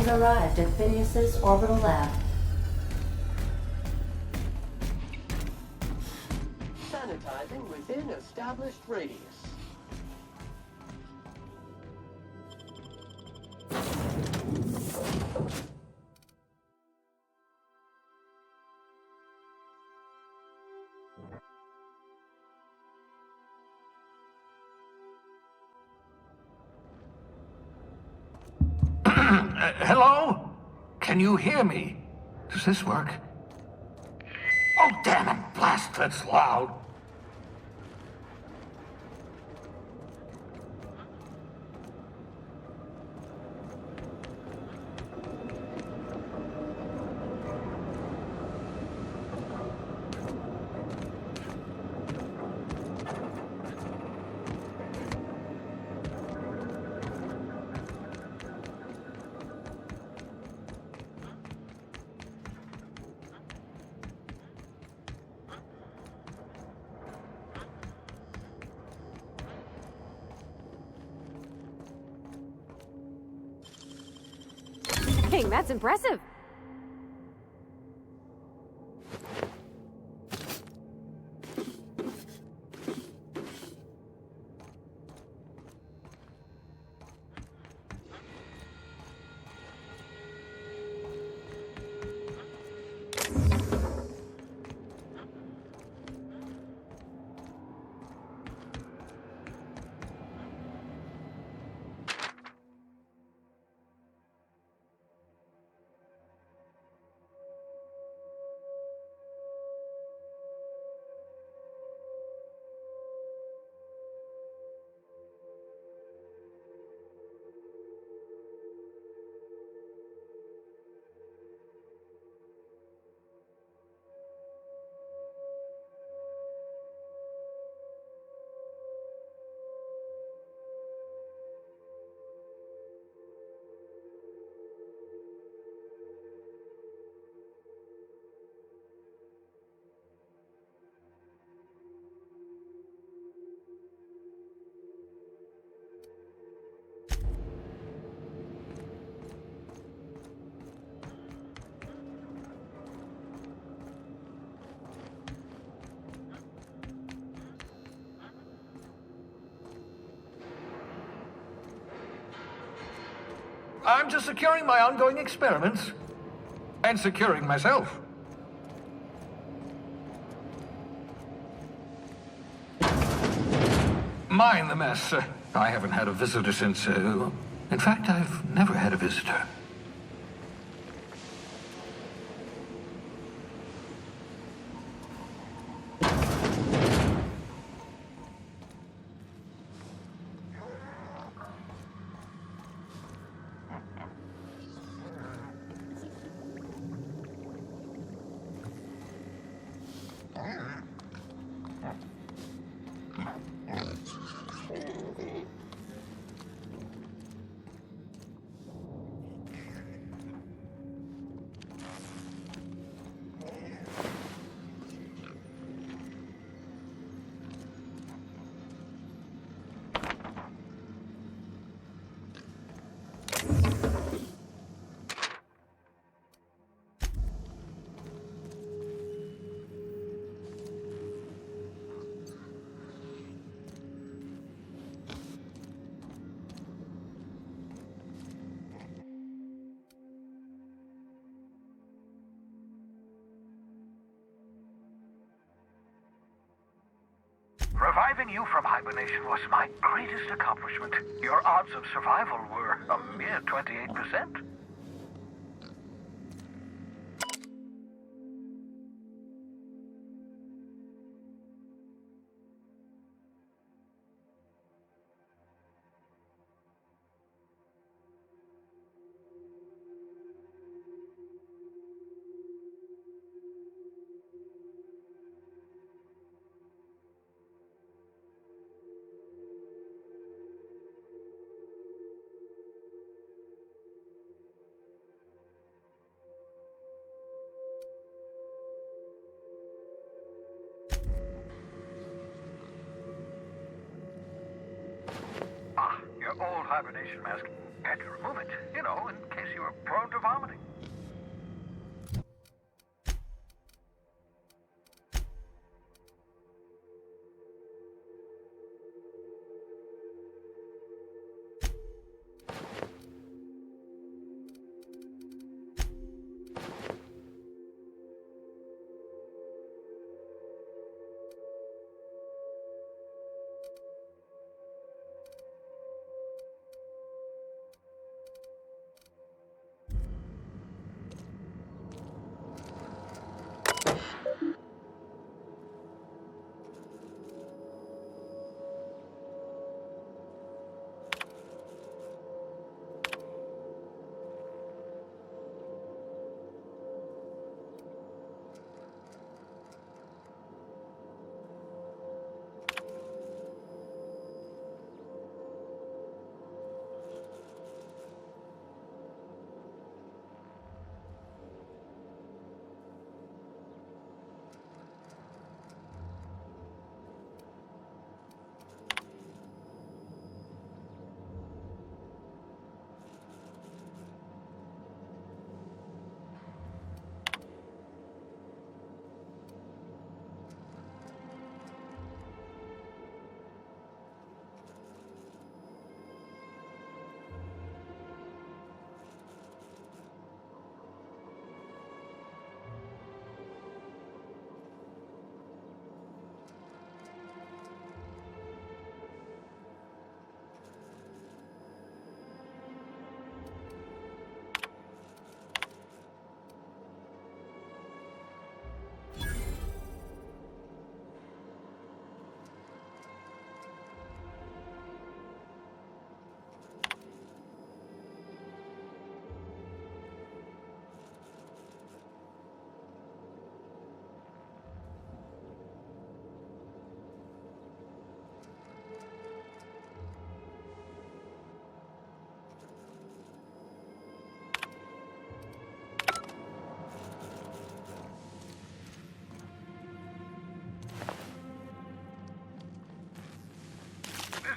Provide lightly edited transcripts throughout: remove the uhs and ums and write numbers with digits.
We've arrived at Phineas's orbital lab. Sanitizing within established radius. Hello? Can you hear me? Does this work? Oh, damn it, blast, that's loud. Dang, that's impressive. I'm just securing my ongoing experiments. And securing myself. Mind the mess. I haven't had a visitor since, in fact, I've never had a visitor. Reviving you from hibernation was my greatest accomplishment. Your odds of survival were a mere 28%. hibernation mask. Had to remove it, you know, in case you were prone to vomiting.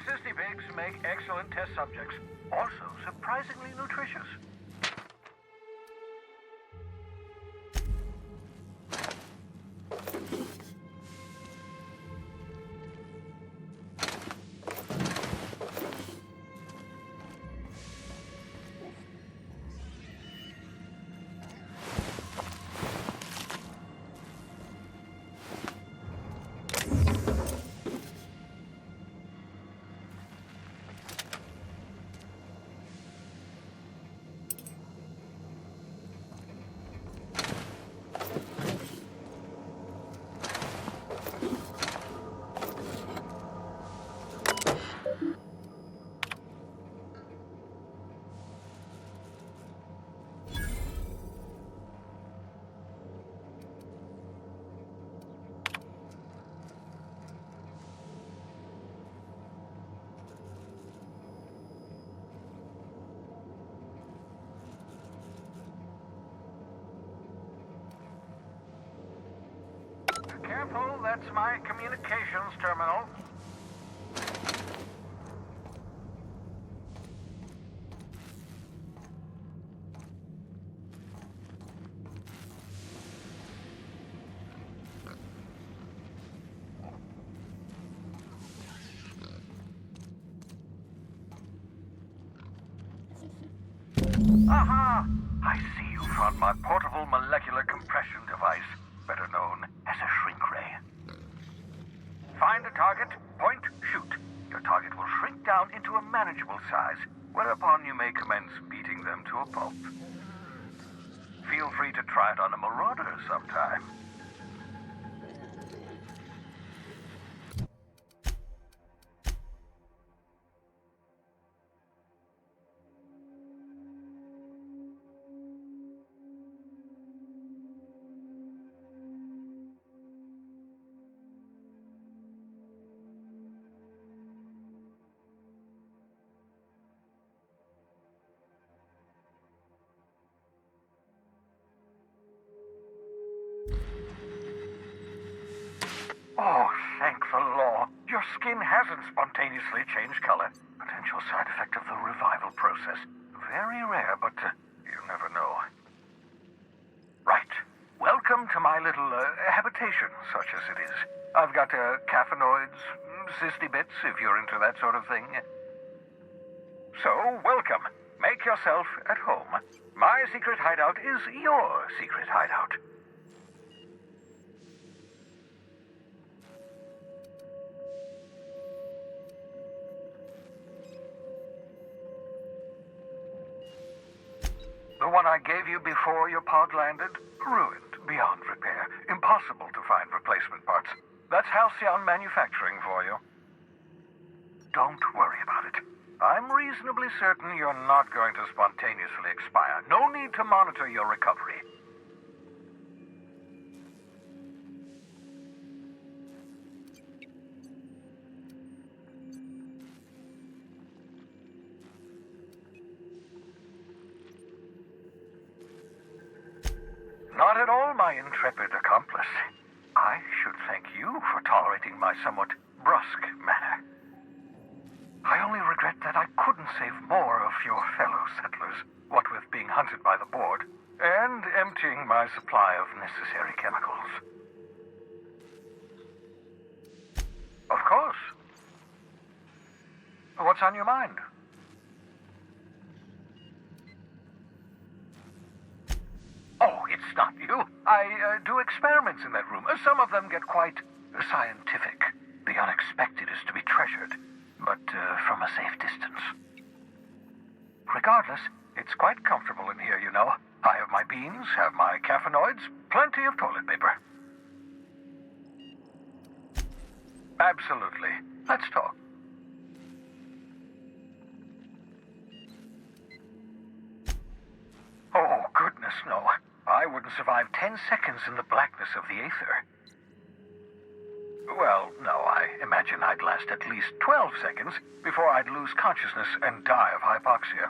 Cysty pigs make excellent test subjects. Also surprisingly nutritious. Careful, that's my communications terminal. Aha! I see you found my portable molecular compression device, better known as a shrink ray. Find a target, point, shoot. Your target will shrink down into a manageable size, whereupon you may commence beating them to a pulp. Feel free to try it on a marauder sometime. Oh, thank the law. Your skin hasn't spontaneously changed color. But potential side effect of the revival process. Very rare, but you never know. Right. Welcome to my little habitation, such as it is. I've got caffeinoids, cysty bits, if you're into that sort of thing. So, welcome. Make yourself at home. My secret hideout is your secret hideout. The one I gave you before your pod landed? Ruined beyond repair. Impossible to find replacement parts. That's Halcyon Manufacturing for you. Don't worry about it. I'm reasonably certain you're not going to spontaneously expire. No need to monitor your recovery. Not at all, my intrepid accomplice. I should thank you for tolerating my somewhat brusque manner. I only regret that I couldn't save more of your fellow settlers, what with being hunted by the board, and emptying my supply of necessary chemicals. Of course. What's on your mind? Oh, it's not you. I do experiments in that room. Some of them get quite scientific. The unexpected is to be treasured, but from a safe distance. Regardless, it's quite comfortable in here, you know. I have my beans, have my caffeinoids, plenty of toilet paper. Absolutely. Let's talk. Oh, goodness, no. I wouldn't survive 10 seconds in the blackness of the aether. Well, no, I imagine I'd last at least 12 seconds before I'd lose consciousness and die of hypoxia.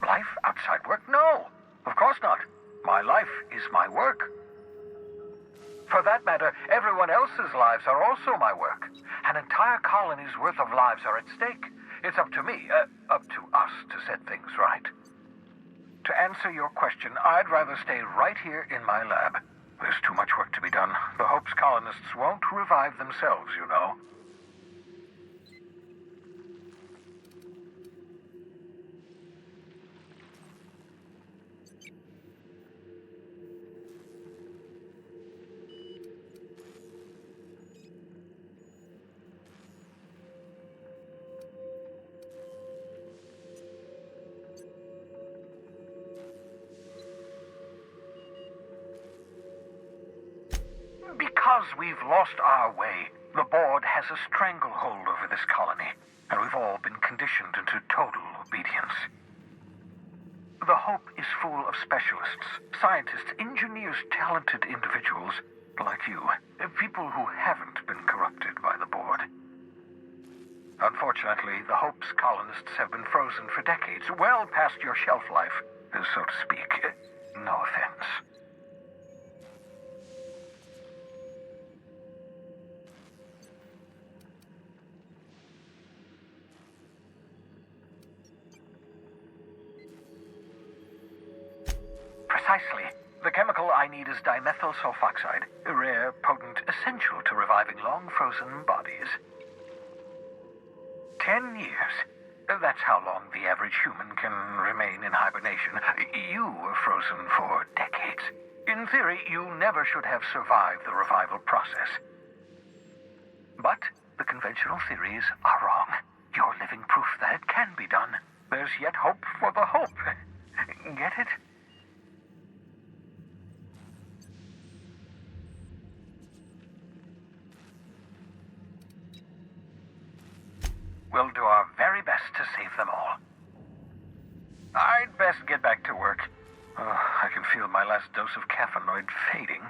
Life outside work? No, of course not. My life is my work. For that matter, everyone else's lives are also my work. An entire colony's worth of lives are at stake. It's up to me, up to us to set things right. To answer your question, I'd rather stay right here in my lab. There's too much work to be done. The Hope's colonists won't revive themselves, you know. Because we've lost our way, the board has a stranglehold over this colony, and we've all been conditioned into total obedience. The Hope is full of specialists, scientists, engineers, talented individuals like you, people who haven't been corrupted by the board. Unfortunately, the Hope's colonists have been frozen for decades, well past your shelf life, so to speak. No offense. Precisely. The chemical I need is dimethyl sulfoxide, a rare, potent, essential to reviving long-frozen bodies. 10 years. That's how long the average human can remain in hibernation. You were frozen for decades. In theory, you never should have survived the revival process. But the conventional theories are wrong. You're living proof that it can be done. There's yet hope for the Hope. Get it? We'll do our very best to save them all. I'd best get back to work. I can feel my last dose of caffeinoid fading.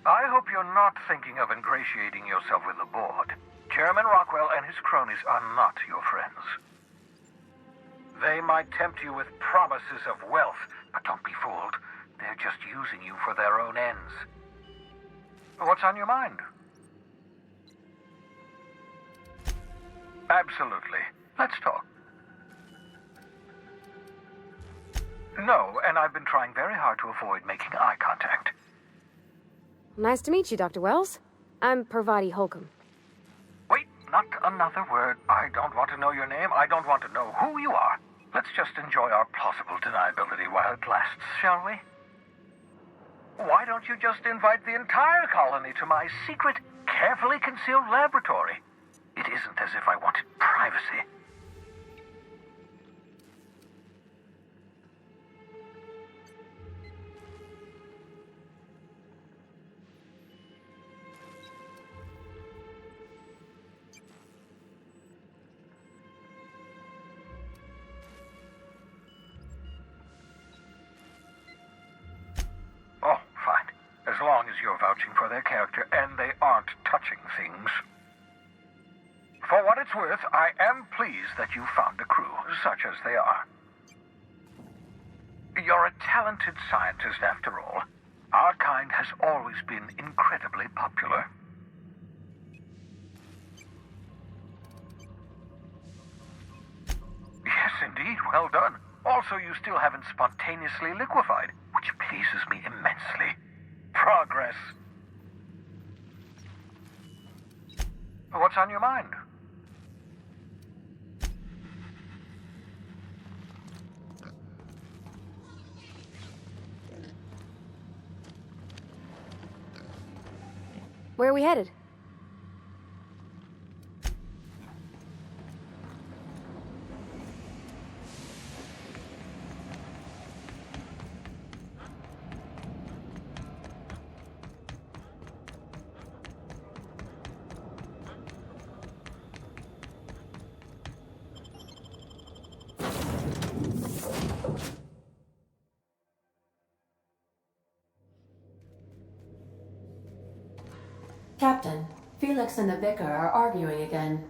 I hope you're not thinking of ingratiating yourself with the board. Chairman Rockwell and his cronies are not your friends. They might tempt you with promises of wealth, but don't be fooled. They're just using you for their own ends. What's on your mind? Absolutely. Let's talk. No, and I've been trying very hard to avoid making eye contact. Nice to meet you, Dr. Wells. I'm Parvati Holcomb. Wait, not another word. I don't want to know your name. I don't want to know who you are. Let's just enjoy our plausible deniability while it lasts, shall we? Why don't you just invite the entire colony to my secret, carefully concealed laboratory? It isn't as if I wanted privacy. Oh, fine. As long as you're vouching for their character and they aren't touching things. For what it's worth, I am pleased that you found a crew, such as they are. You're a talented scientist, after all. Our kind has always been incredibly popular. Yes, indeed, well done. Also, you still haven't spontaneously liquefied, which pleases me immensely. Progress. What's on your mind? Where are we headed? Captain, Felix and the Vicar are arguing again.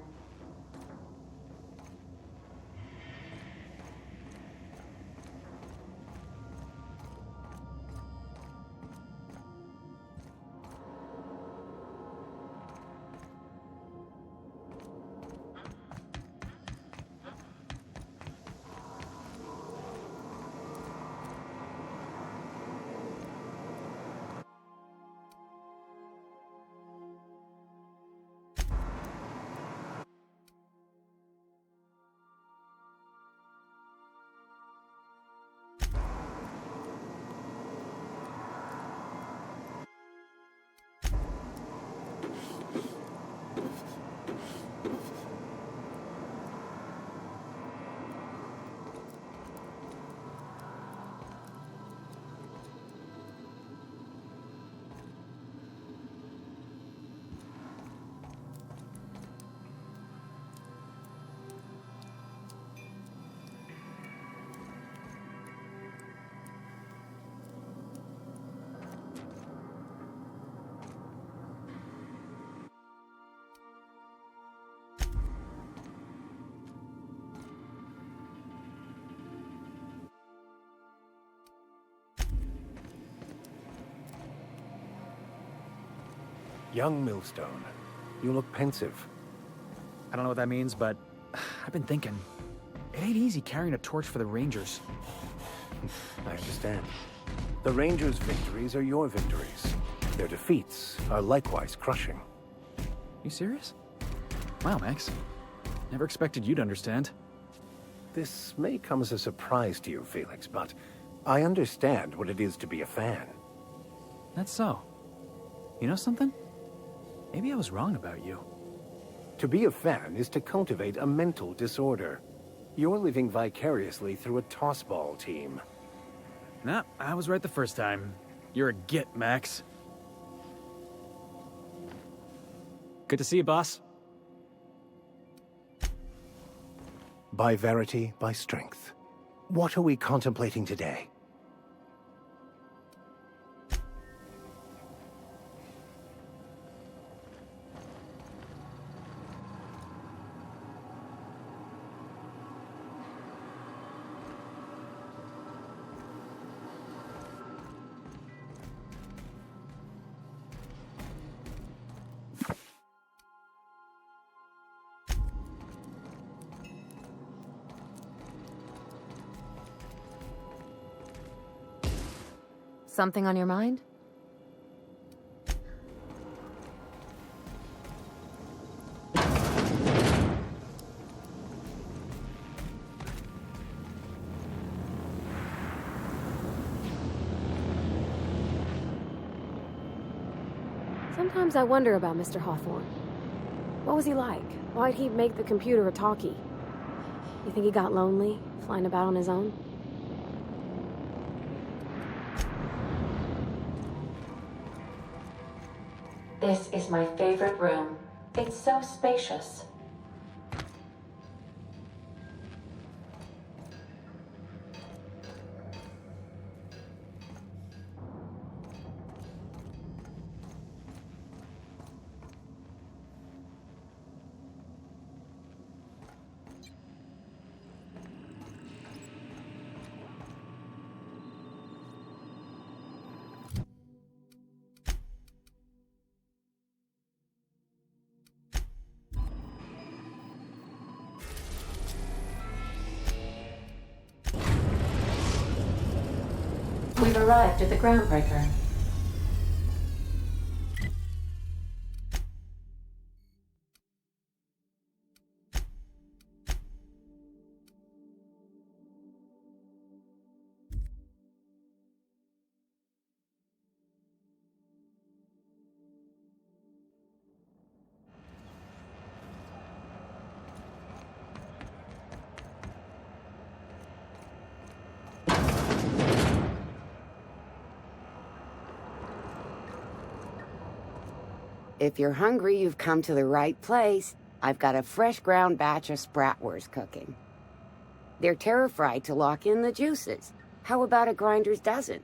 Young Millstone, you look pensive. I don't know what that means, but I've been thinking. It ain't easy carrying a torch for the Rangers. I understand. The Rangers' victories are your victories. Their defeats are likewise crushing. You serious? Wow, Max. Never expected you to understand. This may come as a surprise to you, Felix, but I understand what it is to be a fan. That's so. You know something? Maybe I was wrong about you. To be a fan is to cultivate a mental disorder. You're living vicariously through a tossball team. Nah, I was right the first time. You're a git, Max. Good to see you, boss. By verity, by strength. What are we contemplating today? Something on your mind? Sometimes I wonder about Mr. Hawthorne. What was he like? Why'd he make the computer a talkie? You think he got lonely, flying about on his own? This is my favorite room. It's so spacious. We've arrived at the groundbreaker. If you're hungry, you've come to the right place. I've got a fresh ground batch of spratwurst cooking. They're terra-fried to lock in the juices. How about a grinder's dozen?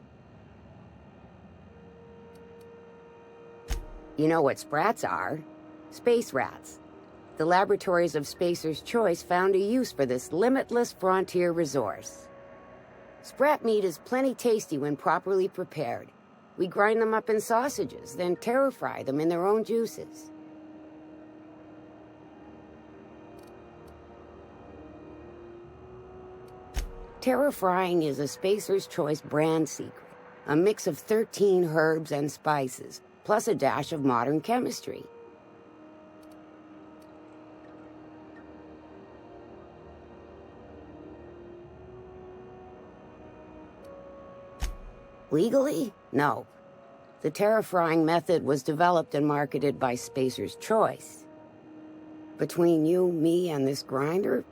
You know what sprats are? Space rats. The laboratories of Spacer's Choice found a use for this limitless frontier resource. Sprat meat is plenty tasty when properly prepared. We grind them up in sausages, then terra-fry them in their own juices. Terra-frying is a Spacer's Choice brand secret. A mix of 13 herbs and spices, plus a dash of modern chemistry. Legally? No. The terra-frying method was developed and marketed by Spacer's Choice. Between you, me, and this grinder,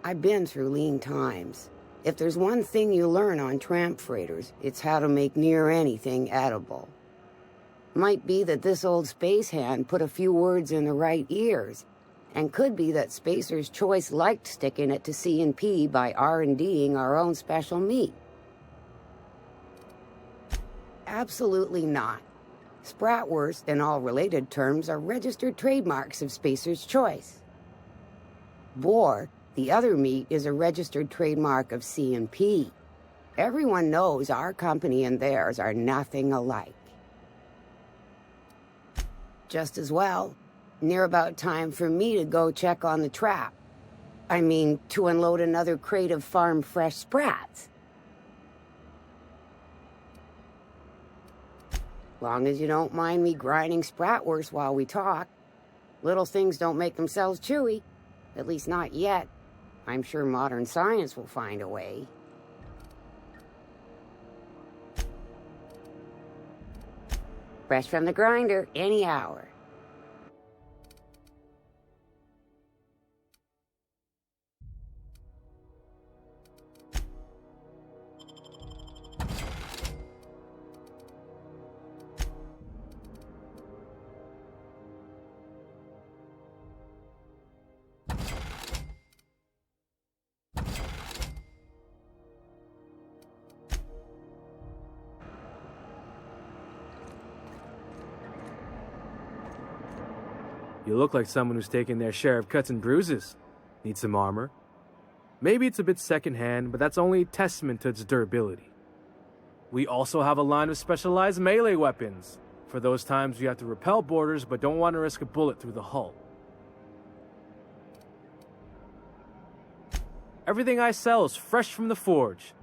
I've been through lean times. If there's one thing you learn on tramp freighters, it's how to make near anything edible. Might be that this old space hand put a few words in the right ears, and could be that Spacer's Choice liked sticking it to C&P by R&Ding our own special meat. Absolutely not. Spratwurst and all related terms are registered trademarks of Spacer's Choice. Boar, the other meat, is a registered trademark of C&P. Everyone knows our company and theirs are nothing alike. Just as well, near about time for me to go check on the trap. I mean, to unload another crate of farm-fresh sprats. Long as you don't mind me grinding spratwurst while we talk. Little things don't make themselves chewy. At least not yet. I'm sure modern science will find a way. Fresh from the grinder, any hour. You look like someone who's taken their share of cuts and bruises. Need some armor? Maybe it's a bit secondhand, but that's only a testament to its durability. We also have a line of specialized melee weapons, for those times you have to repel boarders but don't want to risk a bullet through the hull. Everything I sell is fresh from the forge.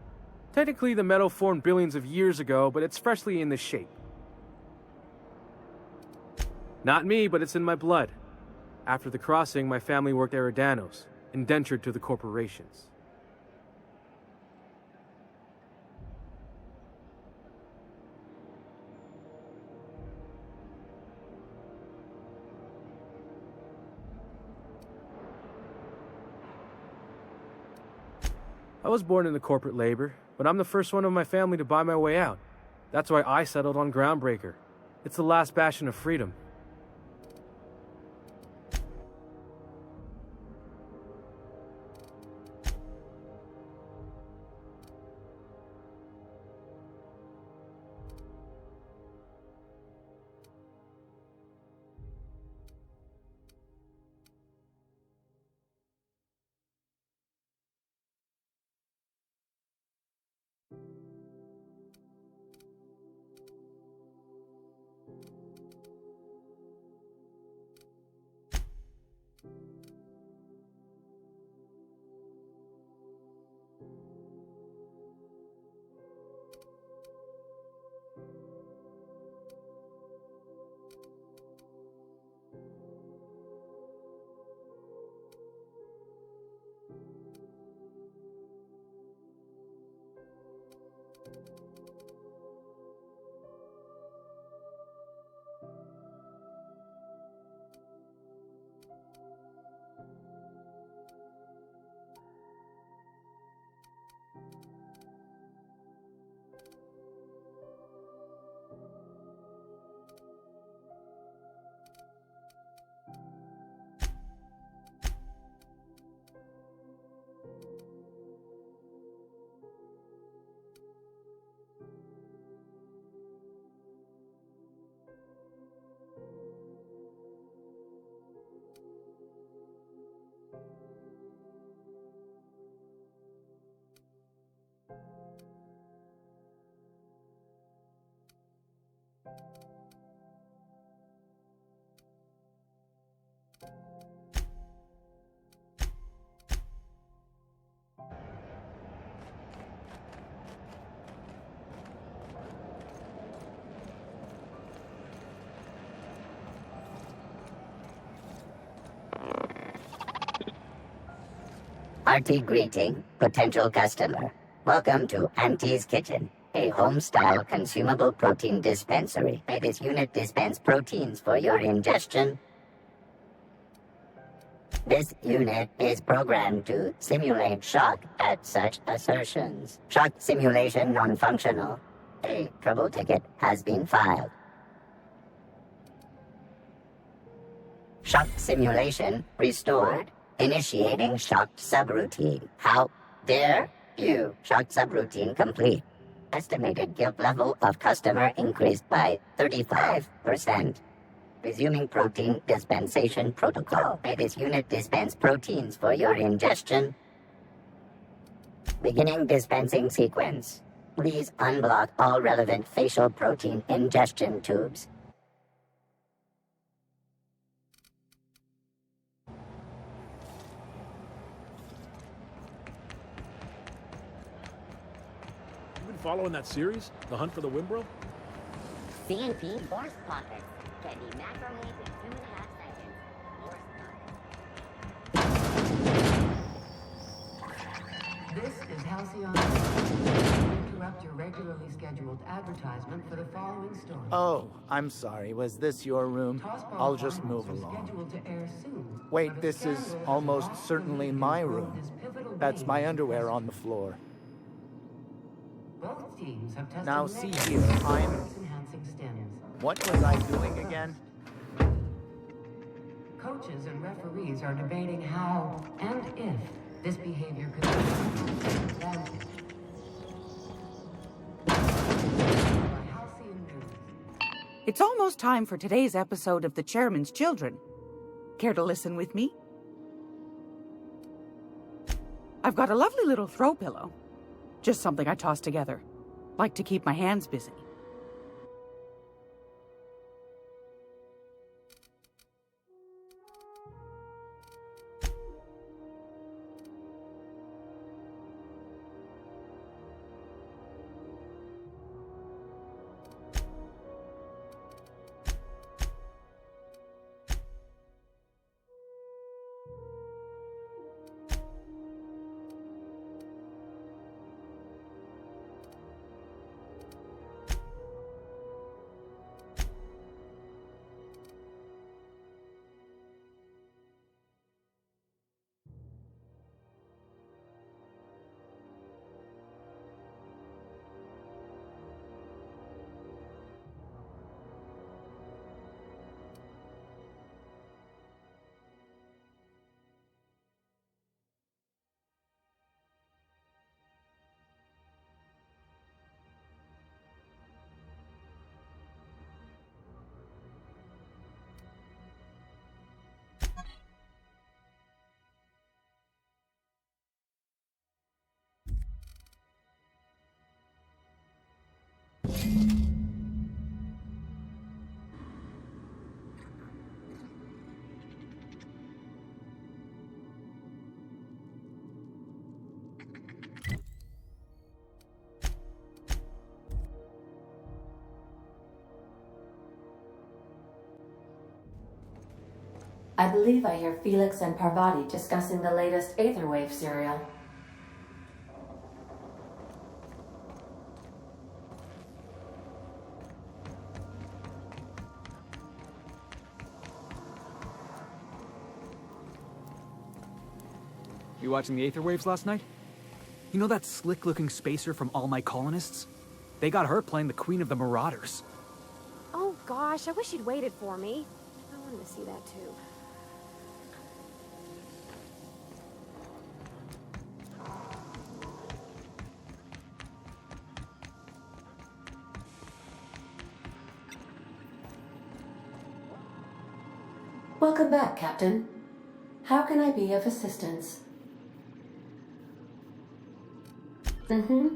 Technically, the metal formed billions of years ago, but it's freshly in this shape. Not me, but it's in my blood. After the crossing, my family worked Eridanos, indentured to the corporations. I was born into corporate labor, but I'm the first one of my family to buy my way out. That's why I settled on Groundbreaker. It's the last bastion of freedom. Hearty greeting, potential customer. Welcome to Auntie's Kitchen, a home-style consumable protein dispensary. May this unit dispense proteins for your ingestion. This unit is programmed to simulate shock at such assertions. Shock simulation non-functional. A trouble ticket has been filed. Shock simulation restored. Initiating shock subroutine. How dare you? Shock subroutine complete. Estimated guilt level of customer increased by 35%. Resuming protein dispensation protocol. May this unit dispense proteins for your ingestion. Beginning dispensing sequence. Please unblock all relevant facial protein ingestion tubes. Following that series? The Hunt for the Wimbrel? CNP force pocket. Can be macromed in 2.5 seconds. This is Halcyon. Interrupt your regularly scheduled advertisement for the following story. Oh, I'm sorry. Was this your room? I'll just move along. Wait, this is almost certainly my room. That's my underwear on the floor. Both teams have tested Now see here, enhancing stims. What was I doing again? Coaches and referees are debating how and if this behavior could be an advantage. It's almost time for today's episode of The Chairman's Children. Care to listen with me? I've got a lovely little throw pillow. Just something I toss together. Like to keep my hands busy. I believe I hear Felix and Parvati discussing the latest Aetherwave serial. You watching the Aether Waves last night? You know that slick-looking spacer from All My Colonists? They got her playing the Queen of the Marauders. Oh gosh, I wish you'd waited for me. I wanted to see that too. Welcome back, Captain. How can I be of assistance? Mm-hmm.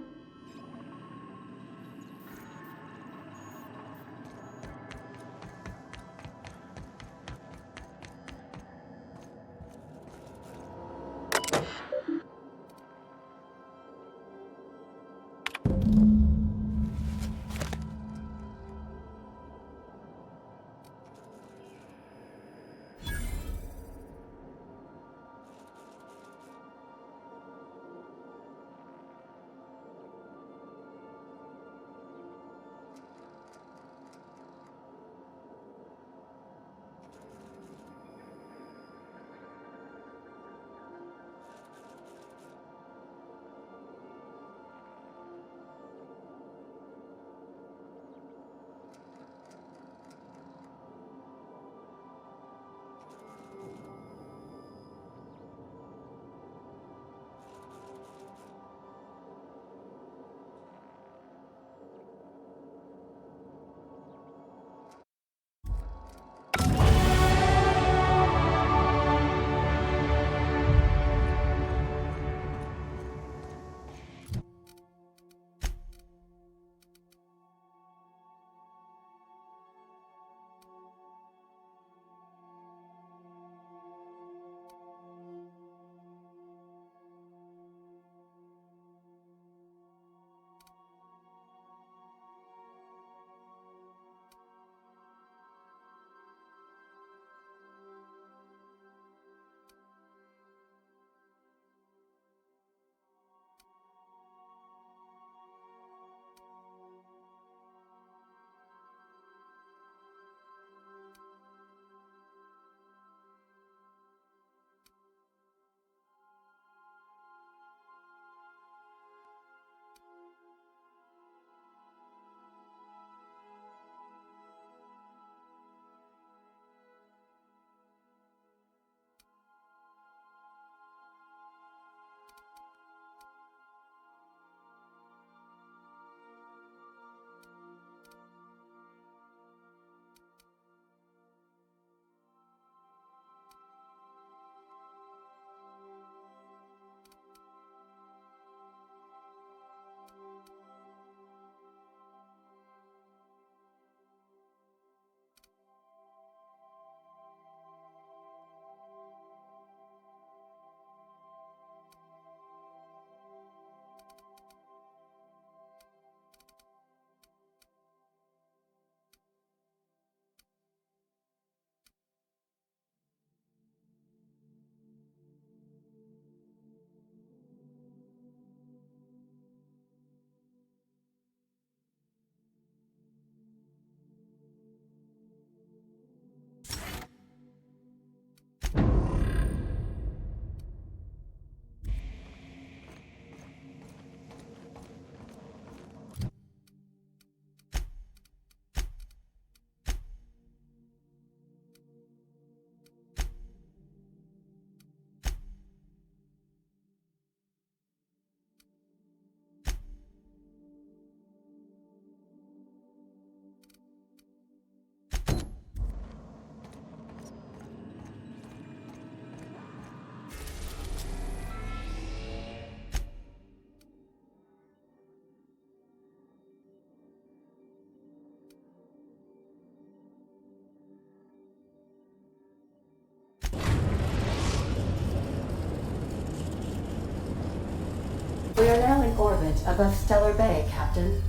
orbit above Stellar Bay, Captain.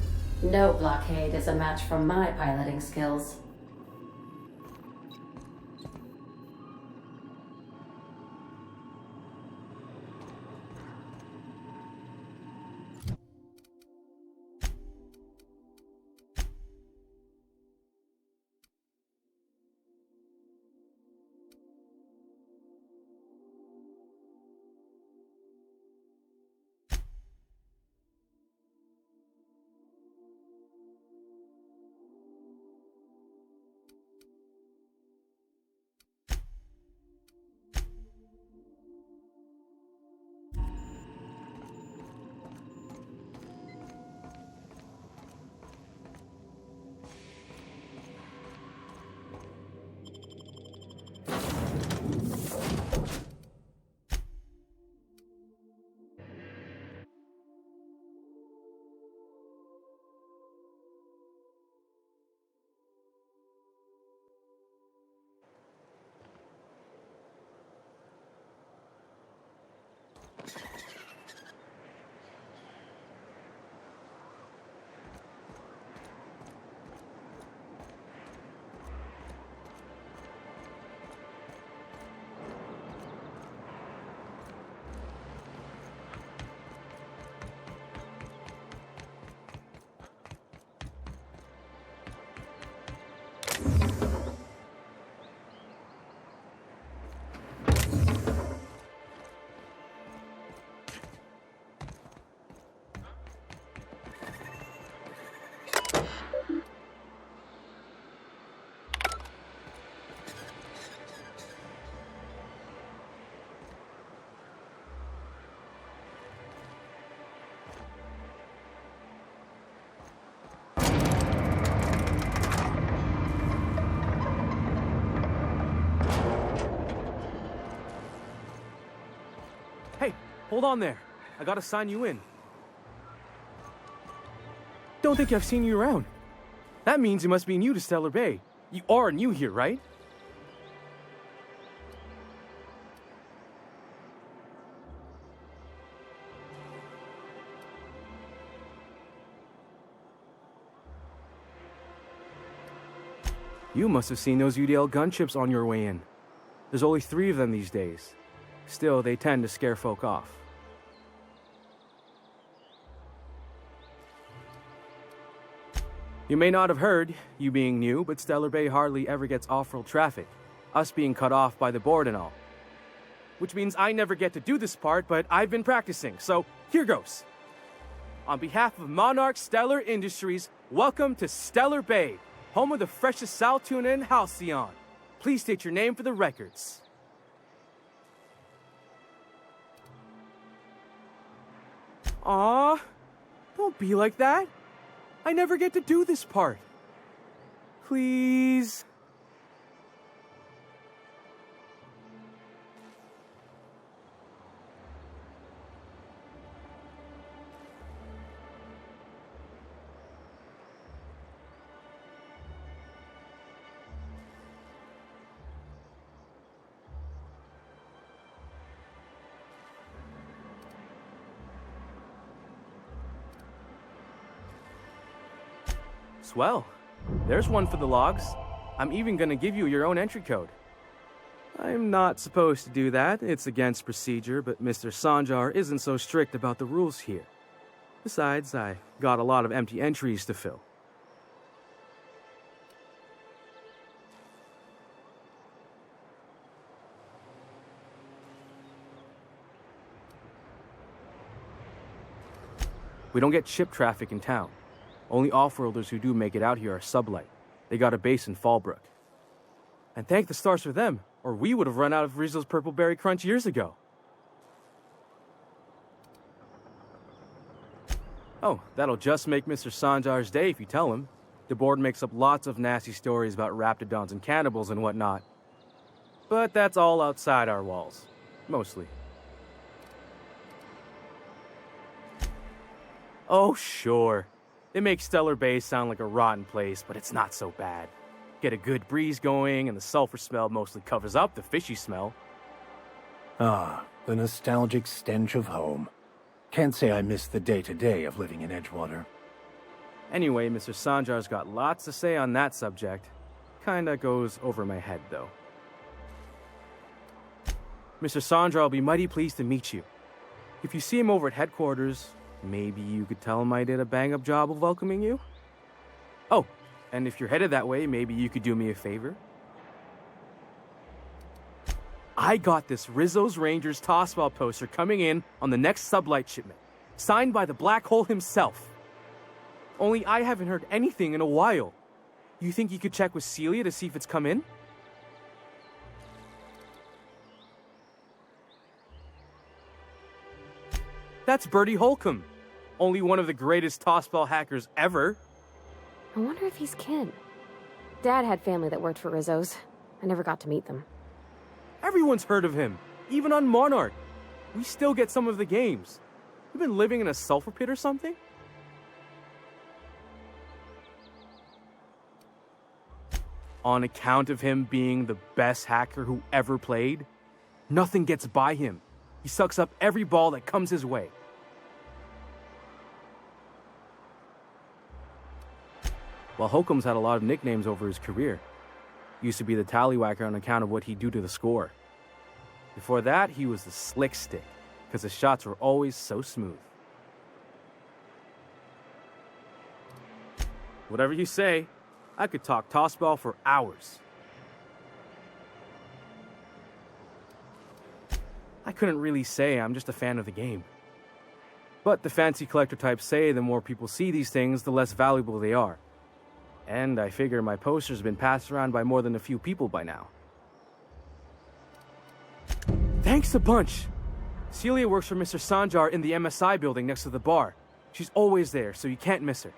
No blockade is a match for my piloting skills. Hey, hold on there. I gotta sign you in. Don't think I've seen you around. That means you must be new to Stellar Bay. You are new here, right? You must have seen those UDL gunships on your way in. There's only 3 of them these days. Still, they tend to scare folk off. You may not have heard, you being new, but Stellar Bay hardly ever gets off-road traffic, us being cut off by the board and all. Which means I never get to do this part, but I've been practicing, so here goes. On behalf of Monarch Stellar Industries, welcome to Stellar Bay, home of the freshest sal tuna in Halcyon. Please state your name for the records. Aw, don't be like that. I never get to do this part. Please. Swell. There's one for the logs. I'm even gonna give you your own entry code. I'm not supposed to do that. It's against procedure, but Mr. Sanjar isn't so strict about the rules here. Besides, I got a lot of empty entries to fill. We don't get ship traffic in town. Only off-worlders who do make it out here are sublight. They got a base in Fallbrook. And thank the stars for them, or we would have run out of Rizzo's Purple Berry Crunch years ago. Oh, that'll just make Mr. Sanjar's day if you tell him. The board makes up lots of nasty stories about raptidons and cannibals and whatnot. But that's all outside our walls. Mostly. Oh, sure. They make Stellar Bay sound like a rotten place, but it's not so bad. Get a good breeze going, and the sulfur smell mostly covers up the fishy smell. Ah, the nostalgic stench of home. Can't say I miss the day-to-day of living in Edgewater. Anyway, Mr. Sanjar's got lots to say on that subject. Kinda goes over my head, though. Mr. Sanjar will be mighty pleased to meet you. If you see him over at headquarters, maybe you could tell him I did a bang-up job of welcoming you? Oh, and if you're headed that way, maybe you could do me a favor? I got this Rizzo's Rangers tossball poster coming in on the next sublight shipment, signed by the Black Hole himself. Only I haven't heard anything in a while. You think you could check with Celia to see if it's come in? That's Bertie Holcomb, only one of the greatest tossball hackers ever. I wonder if he's kin. Dad had family that worked for Rizzo's. I never got to meet them. Everyone's heard of him, even on Monarch. We still get some of the games. You've been living in a sulfur pit or something? On account of him being the best hacker who ever played, nothing gets by him. He sucks up every ball that comes his way. Well, Holcomb's had a lot of nicknames over his career. Used to be the tallywhacker on account of what he'd do to the score. Before that, he was the slick stick, because his shots were always so smooth. Whatever you say, I could talk tossball for hours. I couldn't really say I'm just a fan of the game. But the fancy collector types say the more people see these things, the less valuable they are. And I figure my poster's been passed around by more than a few people by now. Thanks a bunch! Celia works for Mr. Sanjar in the MSI building next to the bar. She's always there, so you can't miss her.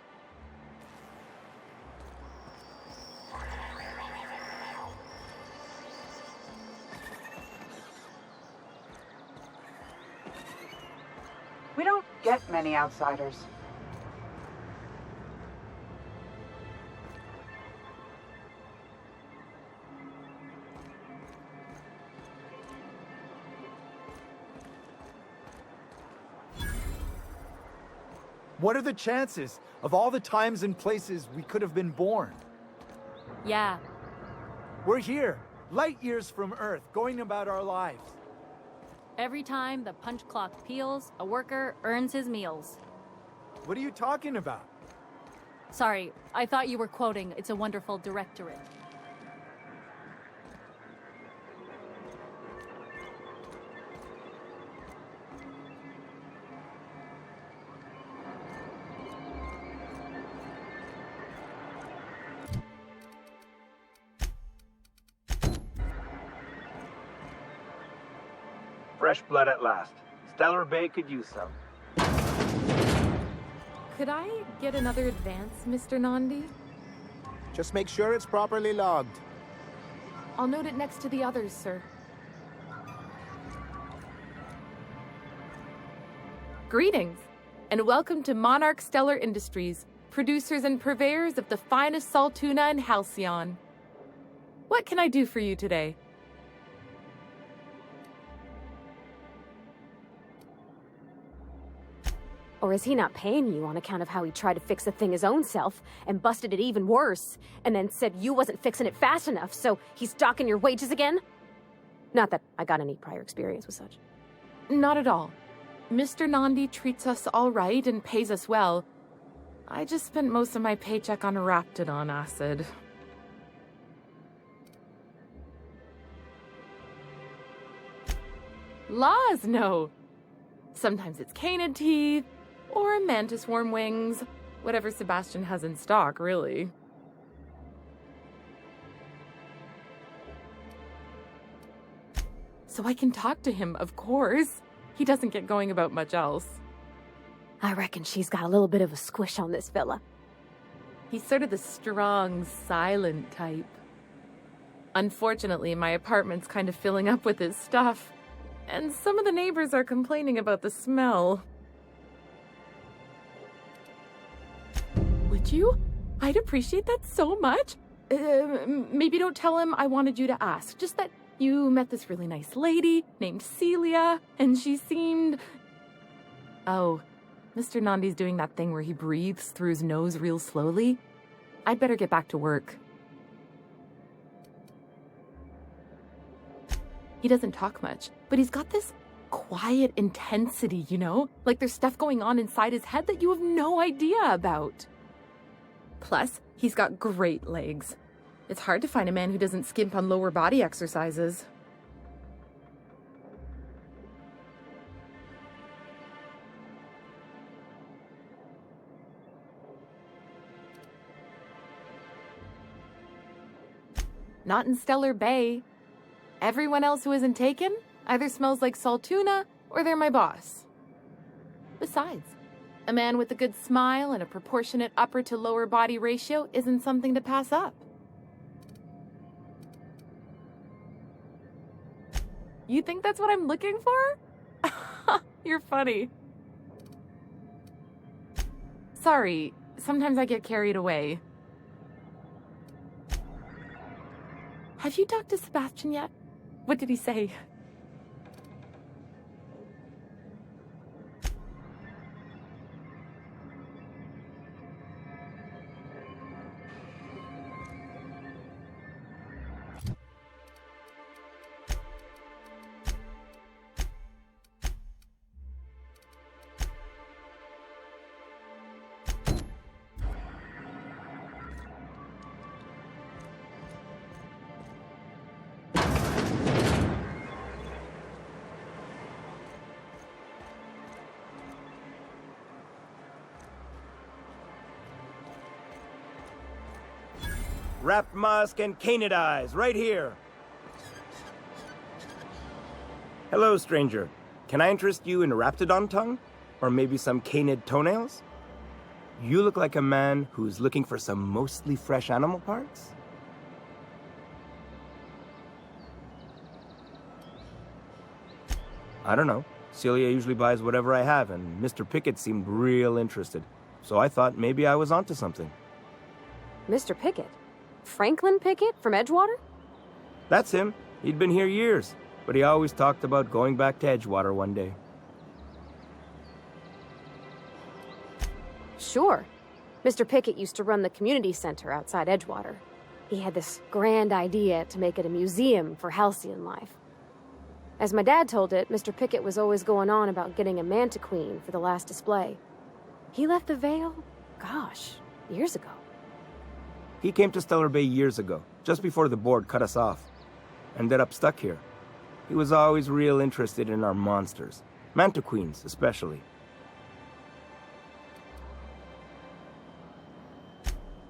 We don't get many outsiders. What are the chances of all the times and places we could have been born? Yeah. We're here, light years from Earth, going about our lives. Every time the punch clock peals, a worker earns his meals. What are you talking about? Sorry, I thought you were quoting It's a Wonderful Directorate. Fresh blood at last. Stellar Bay could use some. Could I get another advance, Mr. Nandi? Just make sure it's properly logged. I'll note it next to the others, sir. Greetings, and welcome to Monarch Stellar Industries, producers and purveyors of the finest salt tuna in Halcyon. What can I do for you today? Or is he not paying you on account of how he tried to fix the thing his own self and busted it even worse, and then said you wasn't fixing it fast enough, so he's docking your wages again? Not that I got any prior experience with such. Not at all. Mr. Nandi treats us all right and pays us well. I just spent most of my paycheck on Raptidon acid. Laws, no. Sometimes it's canid teeth, or mantis worm wings. Whatever Sebastian has in stock, really. So I can talk to him, of course. He doesn't get going about much else. I reckon she's got a little bit of a squish on this fella. He's sort of the strong, silent type. Unfortunately, my apartment's kind of filling up with his stuff, and some of the neighbors are complaining about the smell. Would you? I'd appreciate that so much. Maybe don't tell him I wanted you to ask, just that you met this really nice lady named Celia, and she seemed... Oh, Mr. Nandi's doing that thing where he breathes through his nose real slowly. I'd better get back to work. He doesn't talk much, but he's got this quiet intensity, you know? Like there's stuff going on inside his head that you have no idea about. Plus, he's got great legs. It's hard to find a man who doesn't skimp on lower body exercises. Not in Stellar Bay. Everyone else who isn't taken either smells like salt tuna or they're my boss. Besides, a man with a good smile and a proportionate upper to lower body ratio isn't something to pass up. You think that's what I'm looking for? You're funny. Sorry, sometimes I get carried away. Have you talked to Sebastian yet? What did he say? Wrapped musk and canid eyes, right here. Hello, stranger. Can I interest you in a raptidon tongue? Or maybe some canid toenails? You look like a man who's looking for some mostly fresh animal parts? I don't know. Celia usually buys whatever I have, and Mr. Pickett seemed real interested. So I thought maybe I was onto something. Mr. Pickett? Franklin Pickett from Edgewater? That's him. He'd been here years, but he always talked about going back to Edgewater one day. Sure. Mr. Pickett used to run the community center outside Edgewater. He had this grand idea to make it a museum for halcyon life. As my dad told it, Mr. Pickett was always going on about getting a manta queen for the last display. He left the Vale, gosh, years ago. He came to Stellar Bay years ago, just before the board cut us off. Ended up stuck here. He was always real interested in our monsters. Manta queens, especially.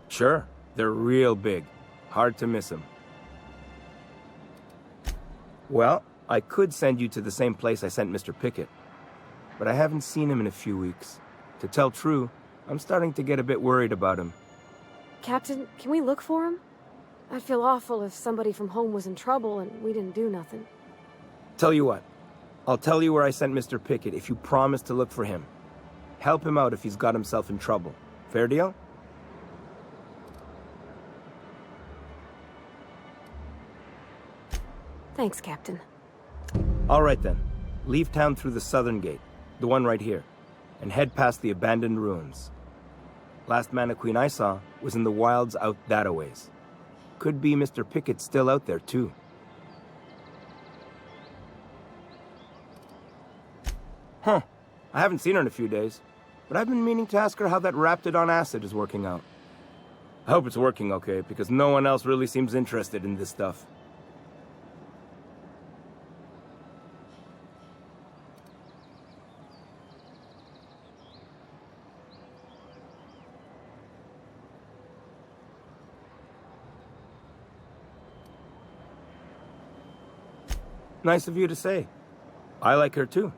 Sure, they're real big. Hard to miss them. Well, I could send you to the same place I sent Mr. Pickett. But I haven't seen him in a few weeks. To tell true, I'm starting to get a bit worried about him. Captain, can we look for him? I'd feel awful if somebody from home was in trouble and we didn't do nothing. Tell you what, I'll tell you where I sent Mr. Pickett if you promise to look for him. Help him out if he's got himself in trouble. Fair deal? Thanks, Captain. All right then. Leave town through the southern gate, the one right here, and head past the abandoned ruins. Last Manta Queen I saw was in the wilds out that-a-ways. Could be Mr. Pickett still out there, too. Huh. I haven't seen her in a few days, but I've been meaning to ask her how that raptidon acid is working out. I hope it's working okay, because no one else really seems interested in this stuff. Nice of you to say. I like her too.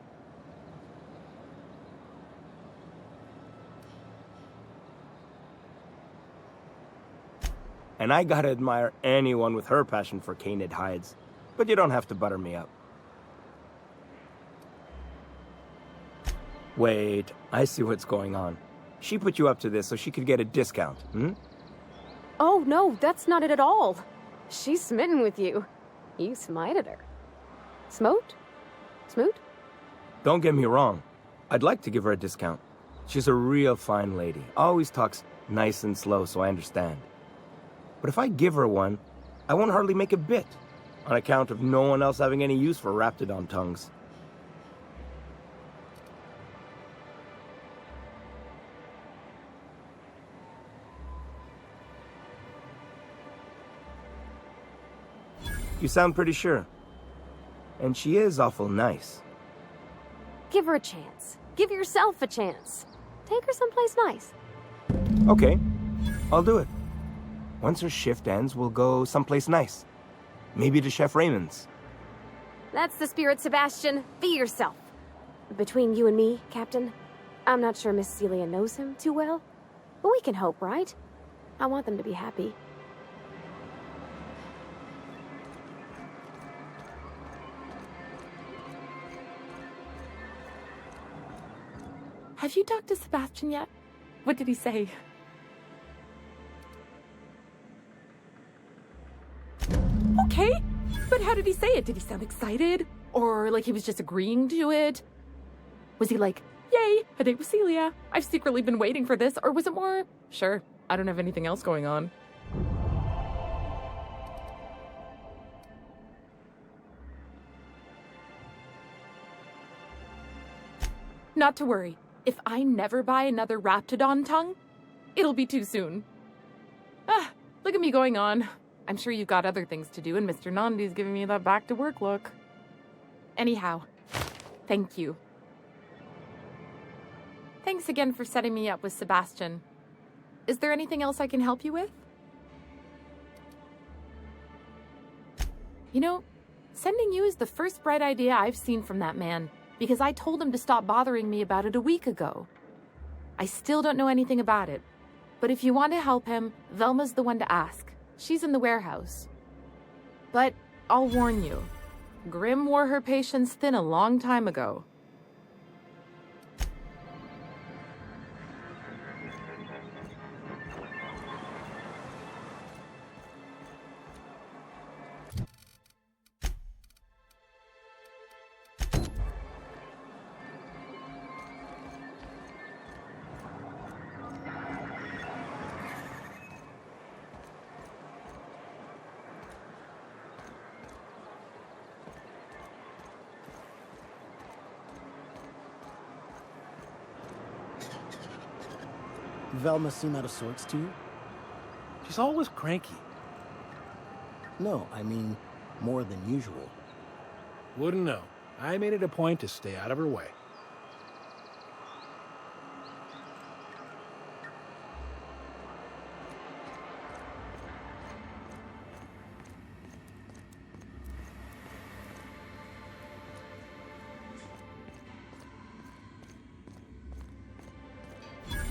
And I gotta admire anyone with her passion for canid hides. But you don't have to butter me up. Wait, I see what's going on. She put you up to this so she could get a discount, hmm? Oh, no, that's not it at all. She's smitten with you. You smited her. Smote? Smoot? Don't get me wrong. I'd like to give her a discount. She's a real fine lady. Always talks nice and slow, so I understand. But if I give her one, I won't hardly make a bit, on account of no one else having any use for raptidon tongues. You sound pretty sure. And she is awful nice. Give her a chance. Give yourself a chance. Take her someplace nice. Okay, I'll do it. Once her shift ends, we'll go someplace nice. Maybe to Chef Raymond's. That's the spirit, Sebastian. Be yourself. Between you and me, Captain, I'm not sure Miss Celia knows him too well, but we can hope, right? I want them to be happy. Have you talked to Sebastian yet? What did he say? Okay, but how did he say it? Did he sound excited? Or like he was just agreeing to it? Was he like, yay, a date with Celia. I've secretly been waiting for this. Or was it more, sure, I don't have anything else going on. Not to worry. If I never buy another raptidon tongue, it'll be too soon. Ah, look at me going on. I'm sure you've got other things to do, and Mr. Nandi's giving me that back-to-work look. Anyhow, thank you. Thanks again for setting me up with Sebastian. Is there anything else I can help you with? You know, sending you is the first bright idea I've seen from that man, because I told him to stop bothering me about it a week ago. I still don't know anything about it, but if you want to help him, Velma's the one to ask. She's in the warehouse. But I'll warn you, Grimm wore her patience thin a long time ago. Velma seem out of sorts to you? She's always cranky. No, I mean more than usual. Wouldn't know. I made it a point to stay out of her way.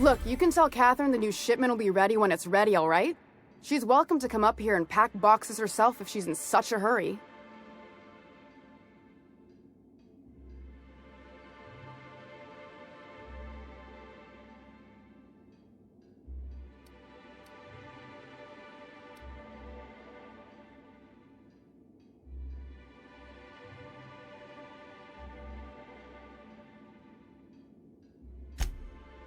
Look, you can tell Catherine the new shipment will be ready when it's ready, all right? She's welcome to come up here and pack boxes herself if she's in such a hurry.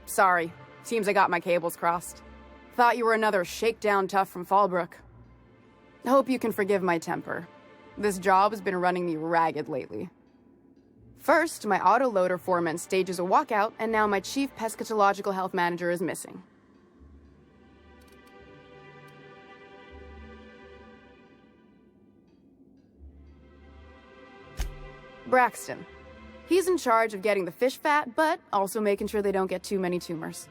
Sorry. Seems I got my cables crossed. Thought you were another shakedown tough from Fallbrook. Hope you can forgive my temper. This job has been running me ragged lately. First, my autoloader foreman stages a walkout, and now my chief pescatological health manager is missing. Braxton. He's in charge of getting the fish fat, but also making sure they don't get too many tumors.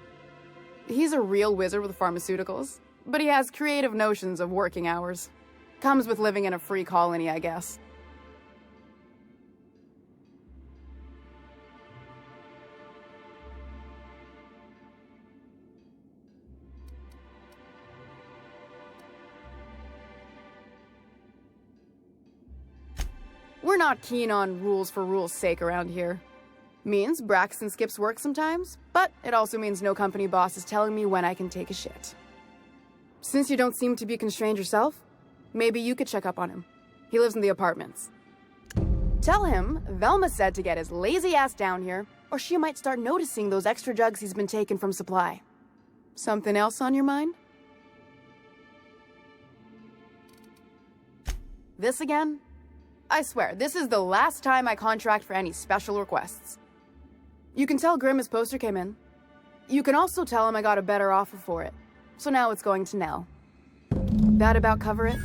He's a real wizard with pharmaceuticals, but he has creative notions of working hours. Comes with living in a free colony, I guess. We're not keen on rules for rules' sake around here. Means Braxton skips work sometimes, but it also means no company boss is telling me when I can take a shit. Since you don't seem to be constrained yourself, maybe you could check up on him. He lives in the apartments. Tell him Velma said to get his lazy ass down here, or she might start noticing those extra jugs he's been taking from supply. Something else on your mind? This again? I swear, this is the last time I contract for any special requests. You can tell Grimm his poster came in. You can also tell him I got a better offer for it. So now it's going to Nell. That about cover it?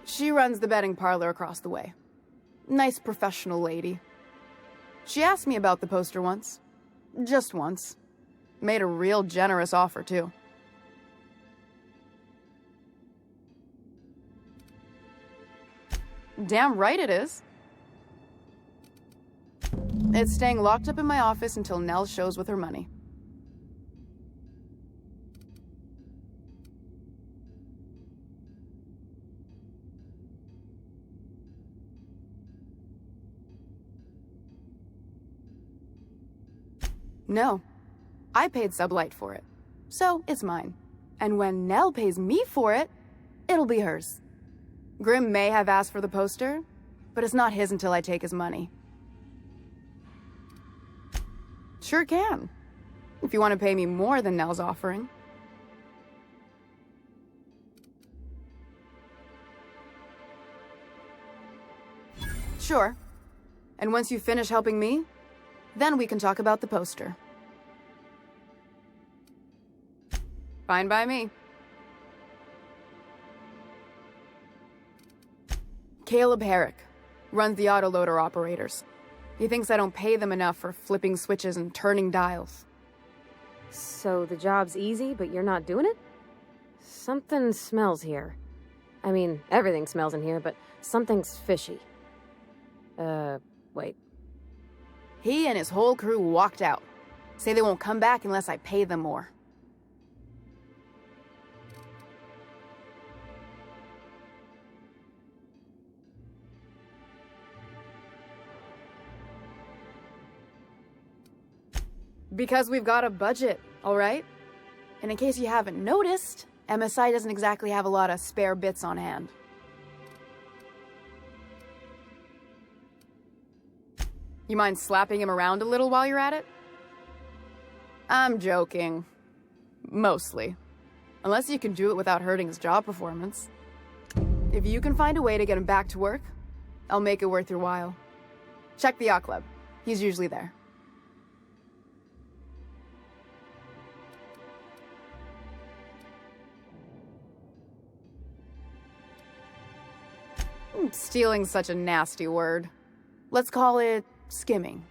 She runs the betting parlor across the way. Nice professional lady. She asked me about the poster once. Just once. Made a real generous offer, too. Damn right it is. It's staying locked up in my office until Nell shows with her money. No. I paid Sublight for it. So, it's mine. And when Nell pays me for it, it'll be hers. Grimm may have asked for the poster, but it's not his until I take his money. Sure can. If you want to pay me more than Nell's offering. Sure. And once you finish helping me, then we can talk about the poster. Fine by me. Caleb Herrick runs the autoloader operators. He thinks I don't pay them enough for flipping switches and turning dials. So the job's easy, but you're not doing it? Something smells here. I mean, everything smells in here, but something's fishy. Wait. He and his whole crew walked out. Say they won't come back unless I pay them more. Because we've got a budget, all right? And in case you haven't noticed, MSI doesn't exactly have a lot of spare bits on hand. You mind slapping him around a little while you're at it? I'm joking. Mostly. Unless you can do it without hurting his job performance. If you can find a way to get him back to work, I'll make it worth your while. Check the yacht club. He's usually there. Stealing's such a nasty word. Let's call it skimming.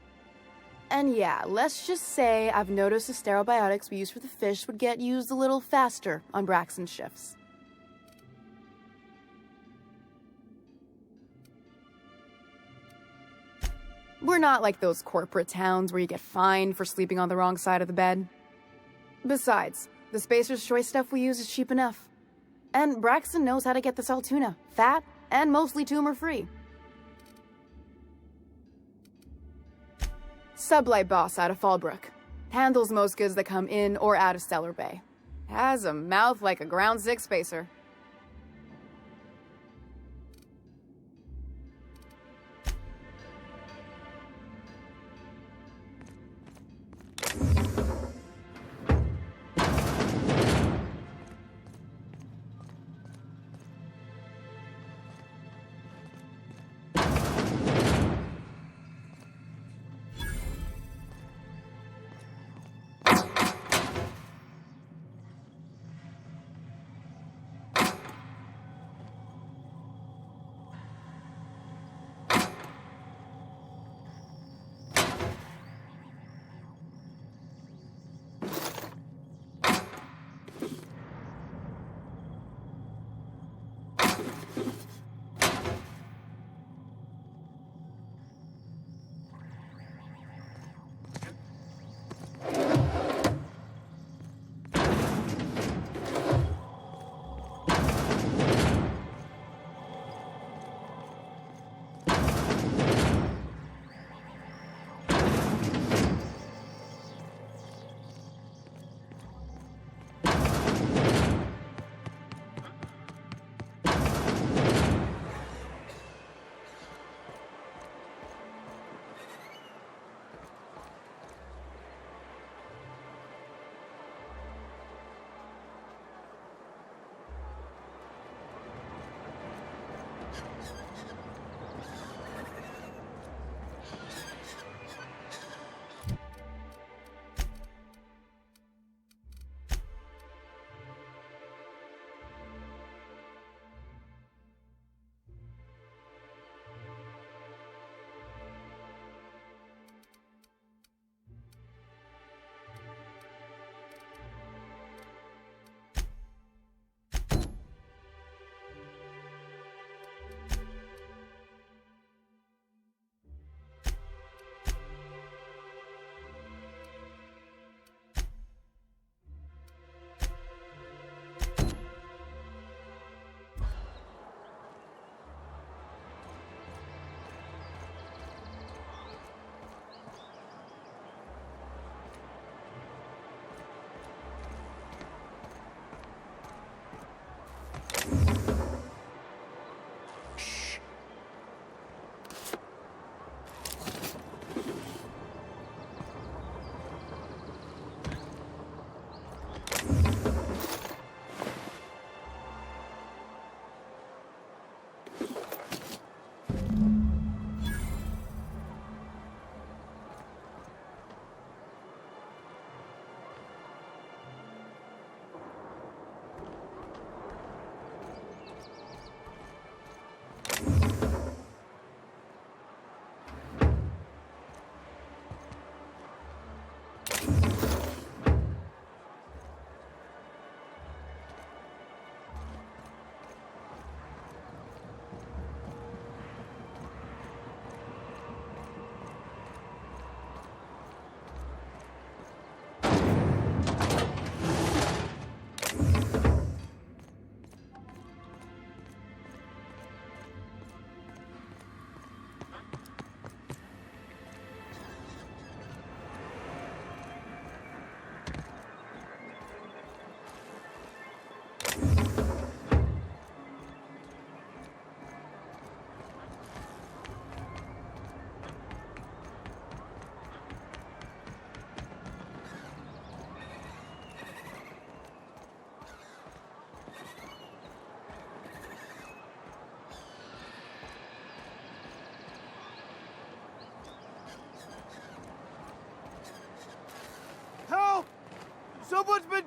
And yeah, let's just say I've noticed the sterile biotics we use for the fish would get used a little faster on Braxton's shifts. We're not like those corporate towns where you get fined for sleeping on the wrong side of the bed. Besides, the Spacer's Choice stuff we use is cheap enough. And Braxton knows how to get this all tuna, fat and mostly tumor-free. Sublight boss out of Fallbrook. Handles most goods that come in or out of Stellar Bay. Has a mouth like a Ground 6 spacer.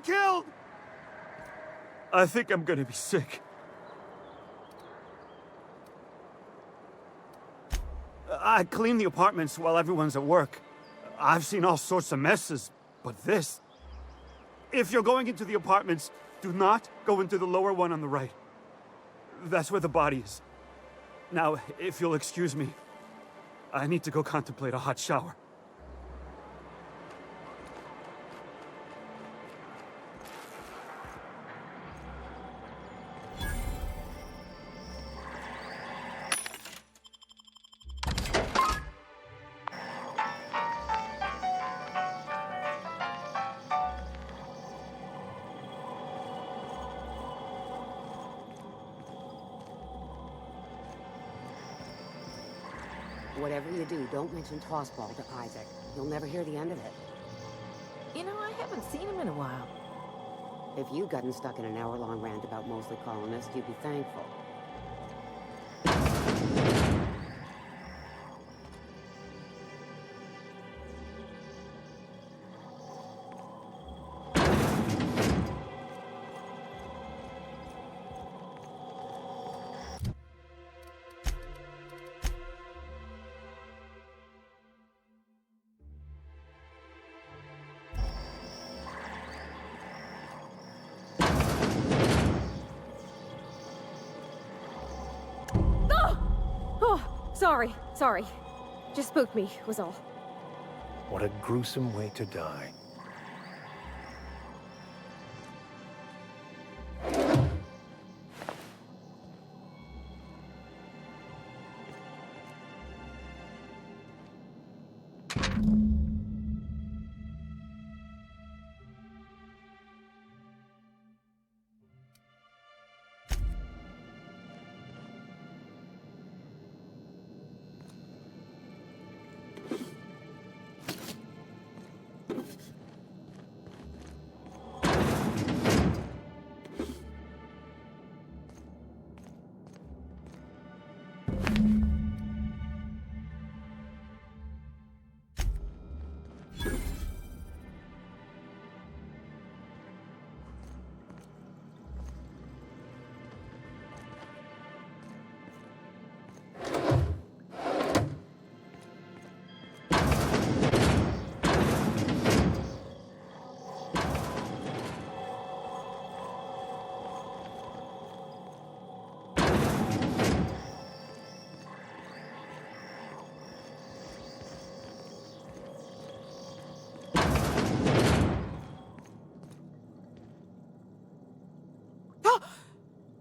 killed! I think I'm gonna be sick. I clean the apartments while everyone's at work. I've seen all sorts of messes, but this... If you're going into the apartments, do not go into the lower one on the right. That's where the body is. Now, if you'll excuse me, I need to go contemplate a hot shower. Whatever you do, don't mention Tossball to Isaac. You'll never hear the end of it. You know, I haven't seen him in a while. If you'd gotten stuck in an hour-long rant about mostly colonists, you'd be thankful. Sorry. Just spooked me, was all. What a gruesome way to die.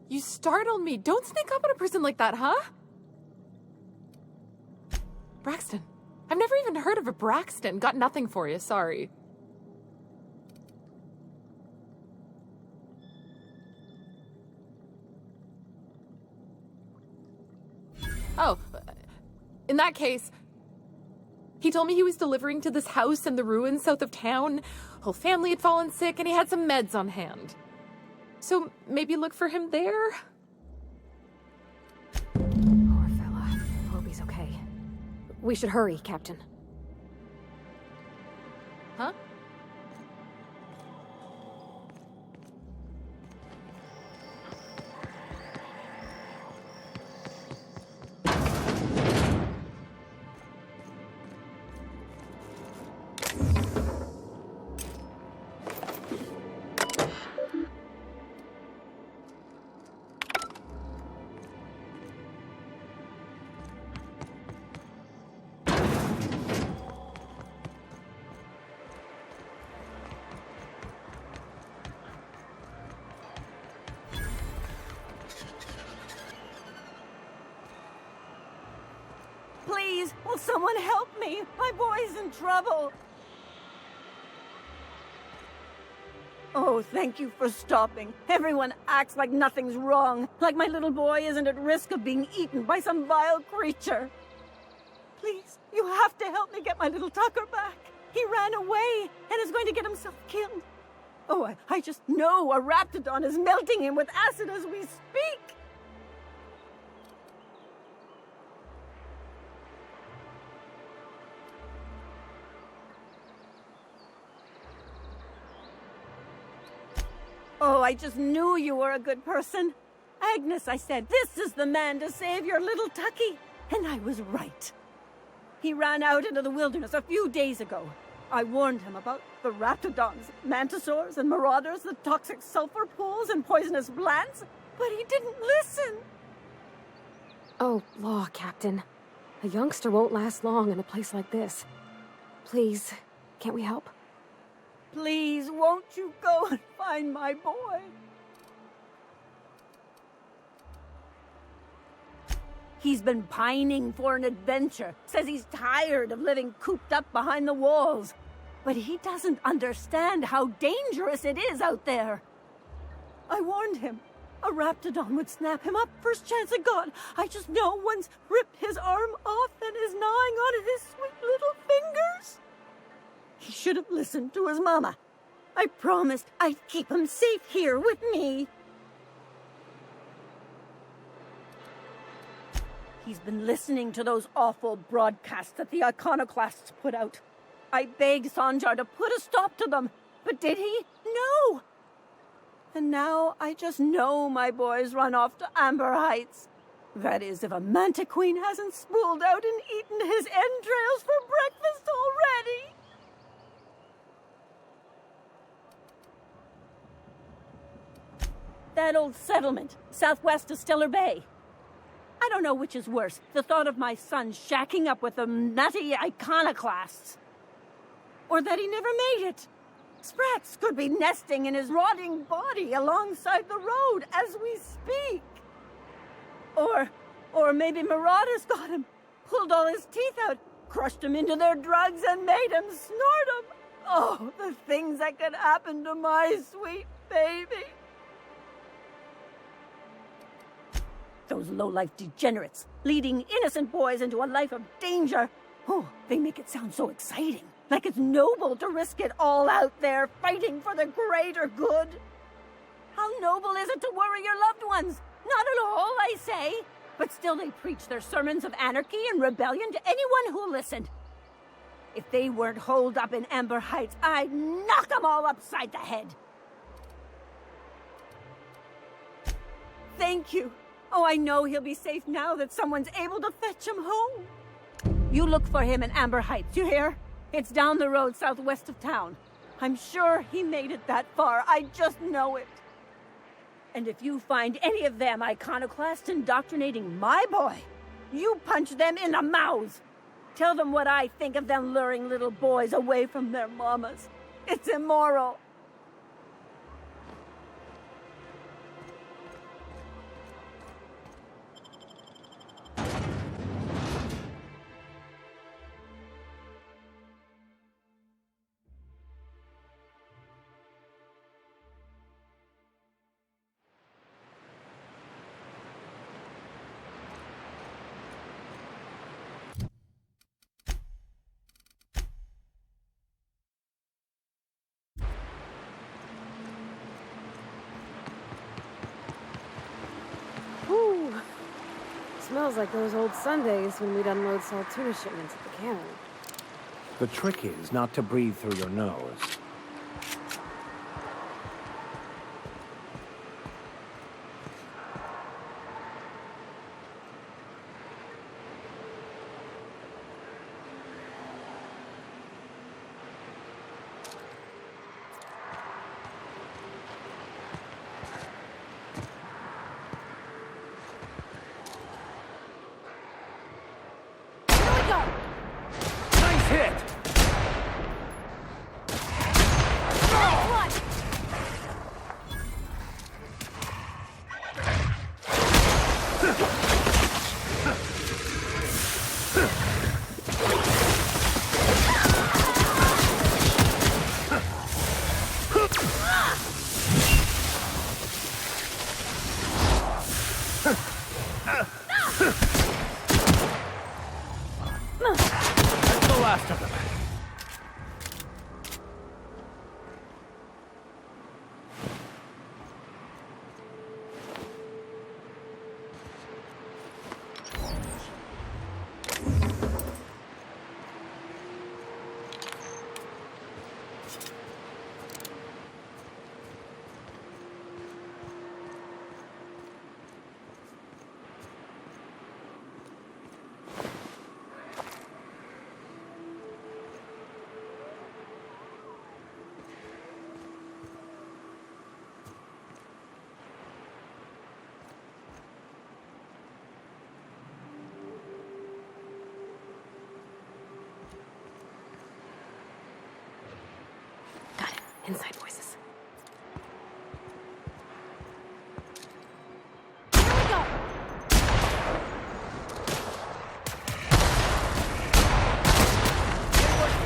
You startled me. Don't sneak up on a person like that, huh? Braxton. I've never even heard of a Braxton. Got nothing for you, sorry. Oh, in that case, he told me he was delivering to this house in the ruins south of town. Whole family had fallen sick and he had some meds on hand. So maybe look for him there? Poor fella. Hope he's okay. We should hurry, Captain. Huh? Please, will someone help me? My boy's in trouble. Oh, thank you for stopping. Everyone acts like nothing's wrong, like my little boy isn't at risk of being eaten by some vile creature. Please, you have to help me get my little Tucker back. He ran away and is going to get himself killed. Oh, I just know a raptidon is melting him with acid as we speak. Oh, I just knew you were a good person. Agnes, I said, this is the man to save your little Tucky. And I was right. He ran out into the wilderness a few days ago. I warned him about the raptidons, mantisaurs, and marauders, the toxic sulfur pools, and poisonous plants, but he didn't listen. Oh, law, Captain. A youngster won't last long in a place like this. Please, can't we help? Please, won't you go and find my boy? He's been pining for an adventure. Says he's tired of living cooped up behind the walls. But he doesn't understand how dangerous it is out there. I warned him. A raptidon would snap him up first chance it got. I just know one's ripped his arm off and is gnawing on his sweet little fingers. He should have listened to his mama. I promised I'd keep him safe here with me. He's been listening to those awful broadcasts that the iconoclasts put out. I begged Sanjar to put a stop to them, but did he? No! And now I just know my boy's run off to Amber Heights. That is, if a manta queen hasn't spooled out and eaten his entrails for breakfast already. That old settlement, southwest of Stellare Bay. I don't know which is worse, the thought of my son shacking up with the nutty iconoclasts, or that he never made it. Sprats could be nesting in his rotting body alongside the road as we speak. Or maybe marauders got him, pulled all his teeth out, crushed him into their drugs and made him snort them. Oh, the things that could happen to my sweet baby. Those low-life degenerates, leading innocent boys into a life of danger. Oh, they make it sound so exciting. Like it's noble to risk it all out there, fighting for the greater good. How noble is it to worry your loved ones? Not at all, I say. But still they preach their sermons of anarchy and rebellion to anyone who listened. If they weren't holed up in Amber Heights, I'd knock them all upside the head. Thank you. Oh, I know he'll be safe now that someone's able to fetch him home. You look for him in Amber Heights, you hear? It's down the road southwest of town. I'm sure he made it that far. I just know it. And if you find any of them iconoclasts indoctrinating my boy, you punch them in the mouths. Tell them what I think of them luring little boys away from their mamas. It's immoral. Whew. Smells like those old Sundays when we'd unload salt tuna shipments at the cannon. The trick is not to breathe through your nose. That's the last of them. Inside voices.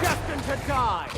Destined to die!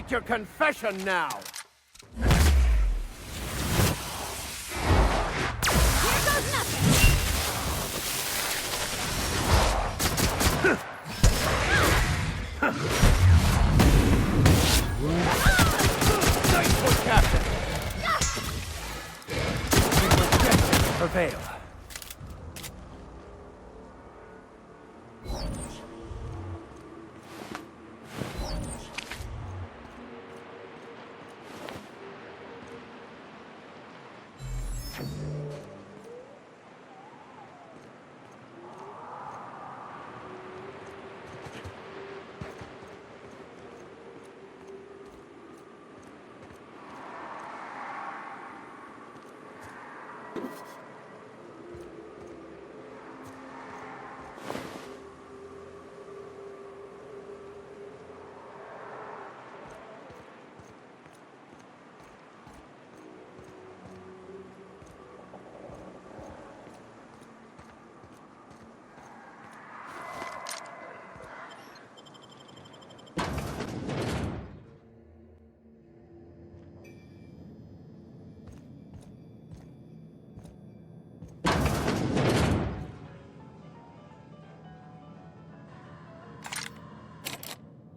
Write your confession now! Nice one, Captain! Prevail.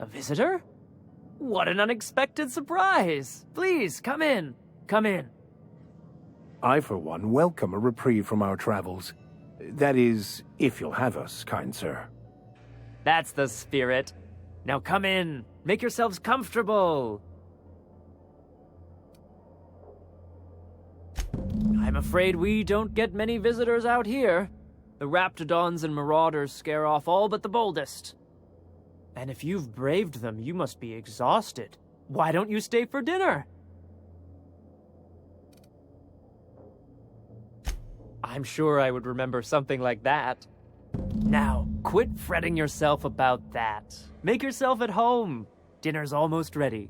A visitor? What an unexpected surprise! Please, come in. Come in. I, for one, welcome a reprieve from our travels. That is, if you'll have us, kind sir. That's the spirit. Now come in. Make yourselves comfortable. I'm afraid we don't get many visitors out here. The Raptidons and Marauders scare off all but the boldest. And if you've braved them, you must be exhausted. Why don't you stay for dinner? I'm sure I would remember something like that. Now, quit fretting yourself about that. Make yourself at home. Dinner's almost ready.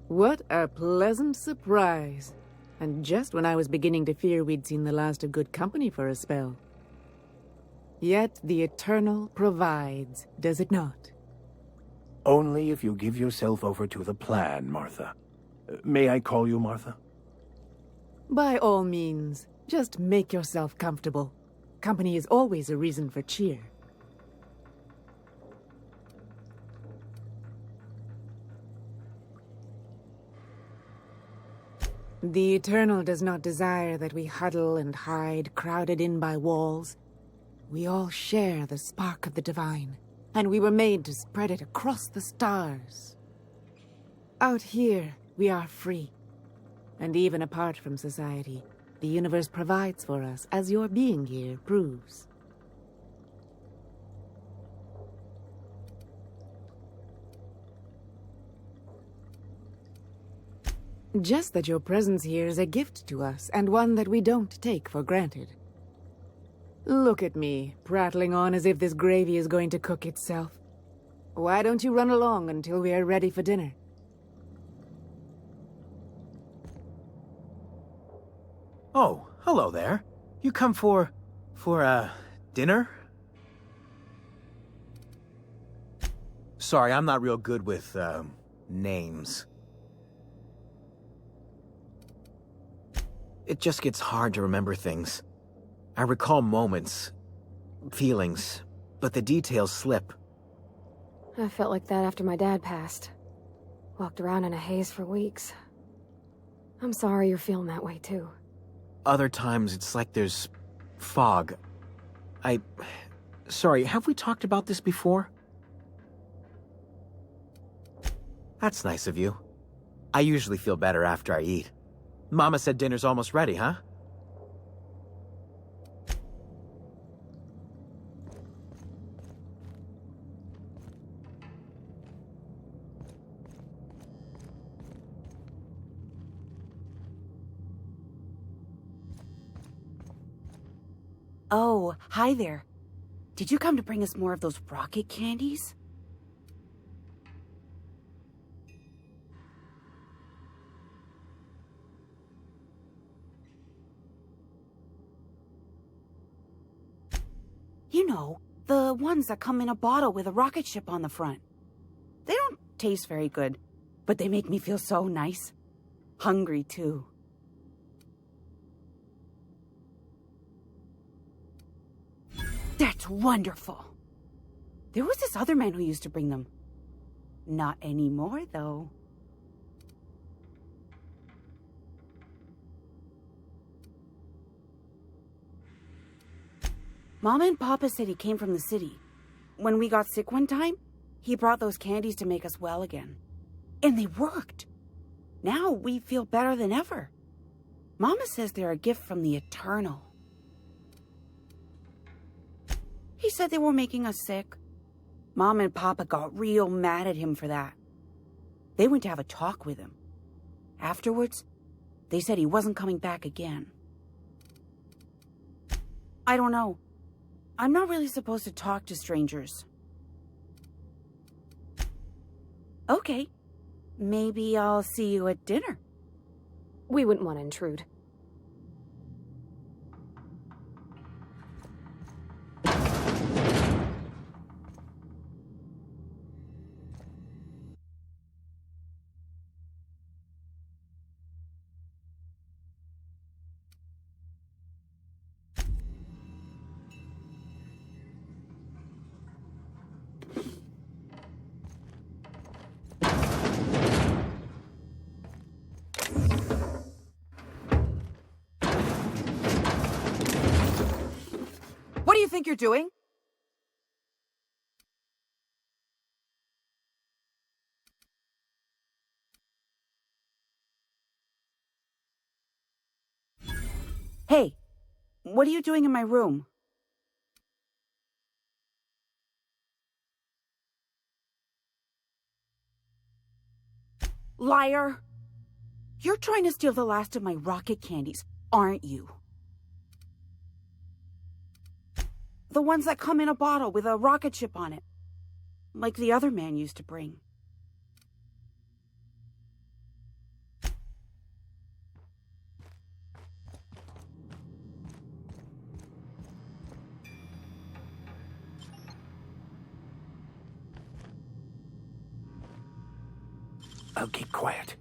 What a pleasant surprise. And just when I was beginning to fear we'd seen the last of good company for a spell. Yet the Eternal provides, does it not? Only if you give yourself over to the plan, Martha. May I call you Martha? By all means, just make yourself comfortable. Company is always a reason for cheer. The Eternal does not desire that we huddle and hide, crowded in by walls. We all share the spark of the divine, and we were made to spread it across the stars. Out here, we are free. And even apart from society, the universe provides for us, as your being here proves. Just that your presence here is a gift to us, and one that we don't take for granted. Look at me, prattling on as if this gravy is going to cook itself. Why don't you run along until we are ready for dinner? Oh, hello there. You come for dinner? Sorry, I'm not real good with, names. It just gets hard to remember things. I recall moments, feelings, but the details slip. I felt like that after my dad passed. Walked around in a haze for weeks. I'm sorry you're feeling that way too. Other times it's like there's fog. Sorry, have we talked about this before? That's nice of you. I usually feel better after I eat. Mama said dinner's almost ready, huh? Oh, hi there. Did you come to bring us more of those rocket candies? You know, the ones that come in a bottle with a rocket ship on the front. They don't taste very good, but they make me feel so nice. Hungry, too. That's wonderful. There was this other man who used to bring them. Not anymore, though. Mama and Papa said he came from the city. When we got sick one time, he brought those candies to make us well again. And they worked. Now we feel better than ever. Mama says they're a gift from the Eternal. He said they were making us sick. Mom and Papa got real mad at him for that. They went to have a talk with him. Afterwards, they said he wasn't coming back again. I don't know. I'm not really supposed to talk to strangers. Okay. Maybe I'll see you at dinner. We wouldn't want to intrude. What do you think you're doing? Hey, what are you doing in my room? Liar! You're trying to steal the last of my rocket candies, aren't you? The ones that come in a bottle with a rocket ship on it. Like the other man used to bring. I'll keep quiet.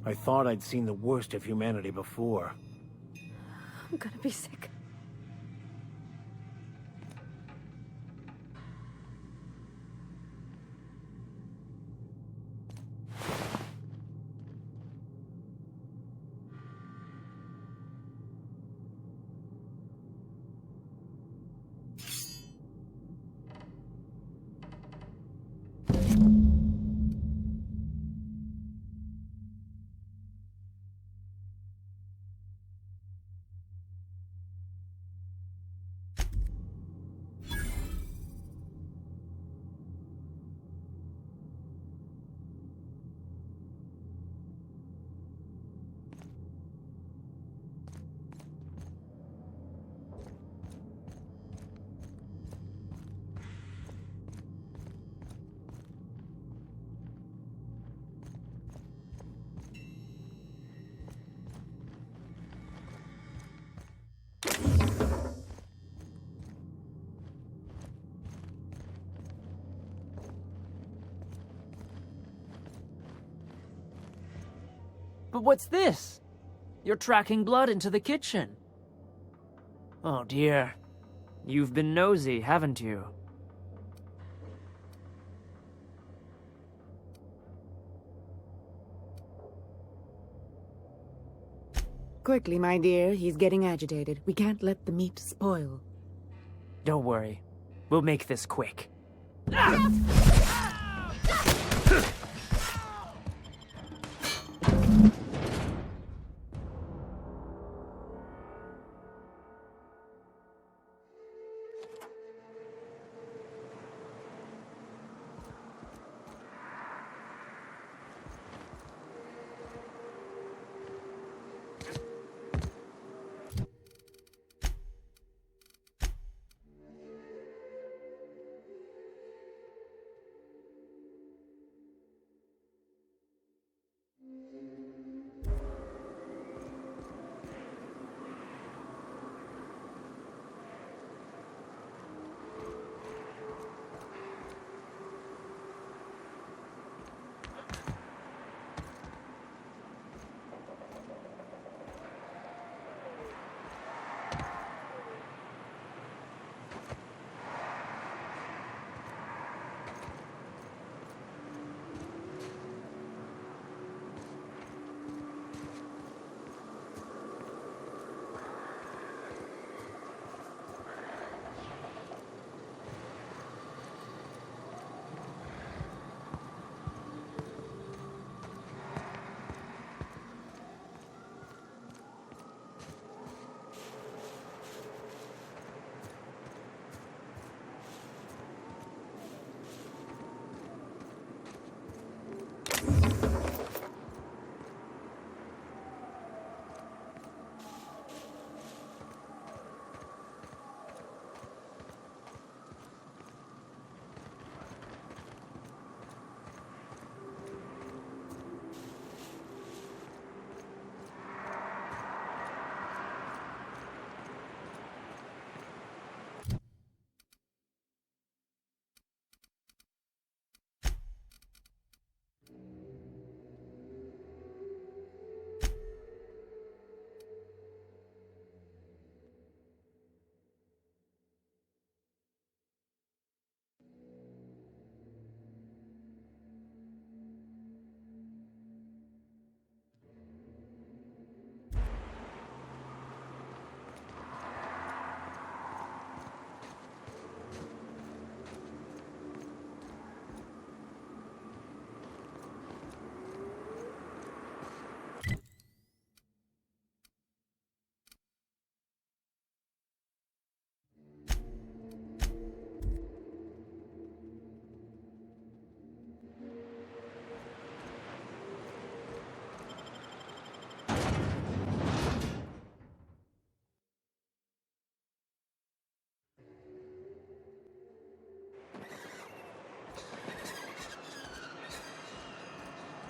I thought I'd seen the worst of humanity before. I'm gonna be sick. But what's this? You're tracking blood into the kitchen. Oh dear. You've been nosy, haven't you? Quickly, my dear. He's getting agitated. We can't let the meat spoil. Don't worry. We'll make this quick.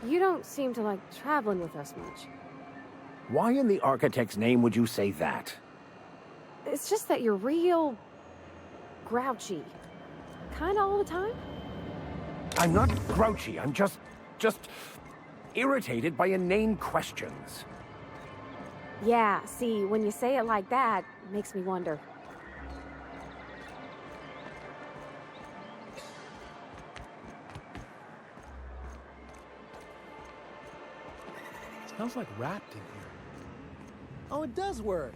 You don't seem to like traveling with us much. Why in the architect's name would you say that? It's just that you're real grouchy. Kinda all the time? I'm not grouchy, I'm just irritated by inane questions. Yeah, see, when you say it like that, it makes me wonder. Smells like wrapped in here. Oh, it does work.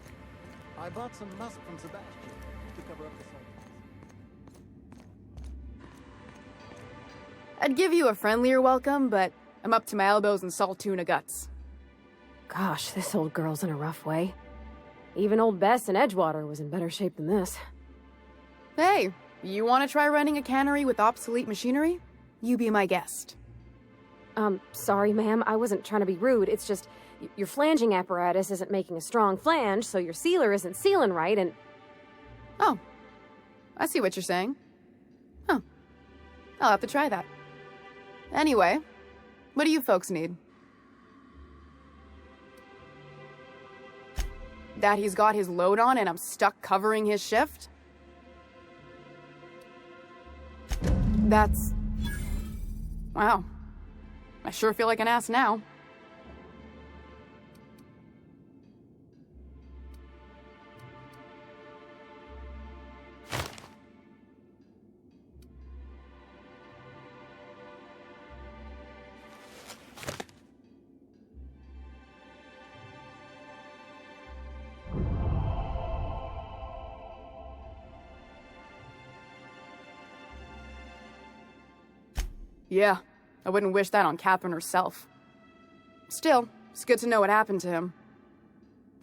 I bought some musk from Sebastian to cover up the salt. I'd give you a friendlier welcome, but I'm up to my elbows in salt tuna guts. Gosh, this old girl's in a rough way. Even old Bess in Edgewater was in better shape than this. Hey, you want to try running a cannery with obsolete machinery? You be my guest. Sorry, ma'am. I wasn't trying to be rude. It's just, your flanging apparatus isn't making a strong flange, so your sealer isn't sealing right, and... Oh. I see what you're saying. Huh. I'll have to try that. Anyway, what do you folks need? That he's got his load on and I'm stuck covering his shift? That's... Wow. I sure feel like an ass now. Yeah, I wouldn't wish that on Catherine herself. Still, it's good to know what happened to him.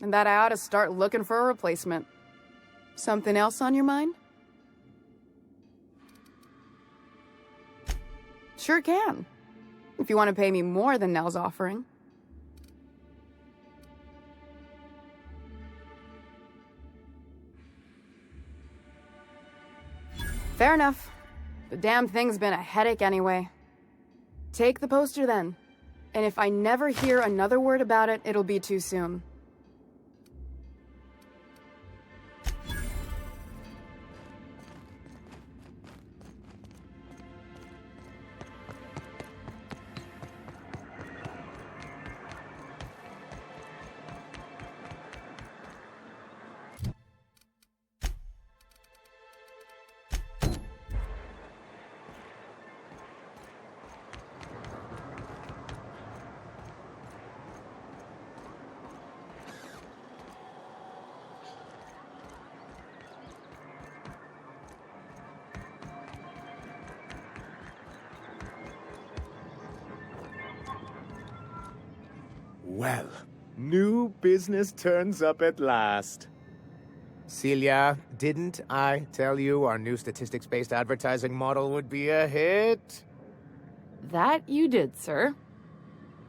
And that I ought to start looking for a replacement. Something else on your mind? Sure can. If you want to pay me more than Nell's offering. Fair enough. The damn thing's been a headache anyway. Take the poster then. And if I never hear another word about it, it'll be too soon. Well, new business turns up at last. Celia, didn't I tell you our new statistics-based advertising model would be a hit? That you did, sir.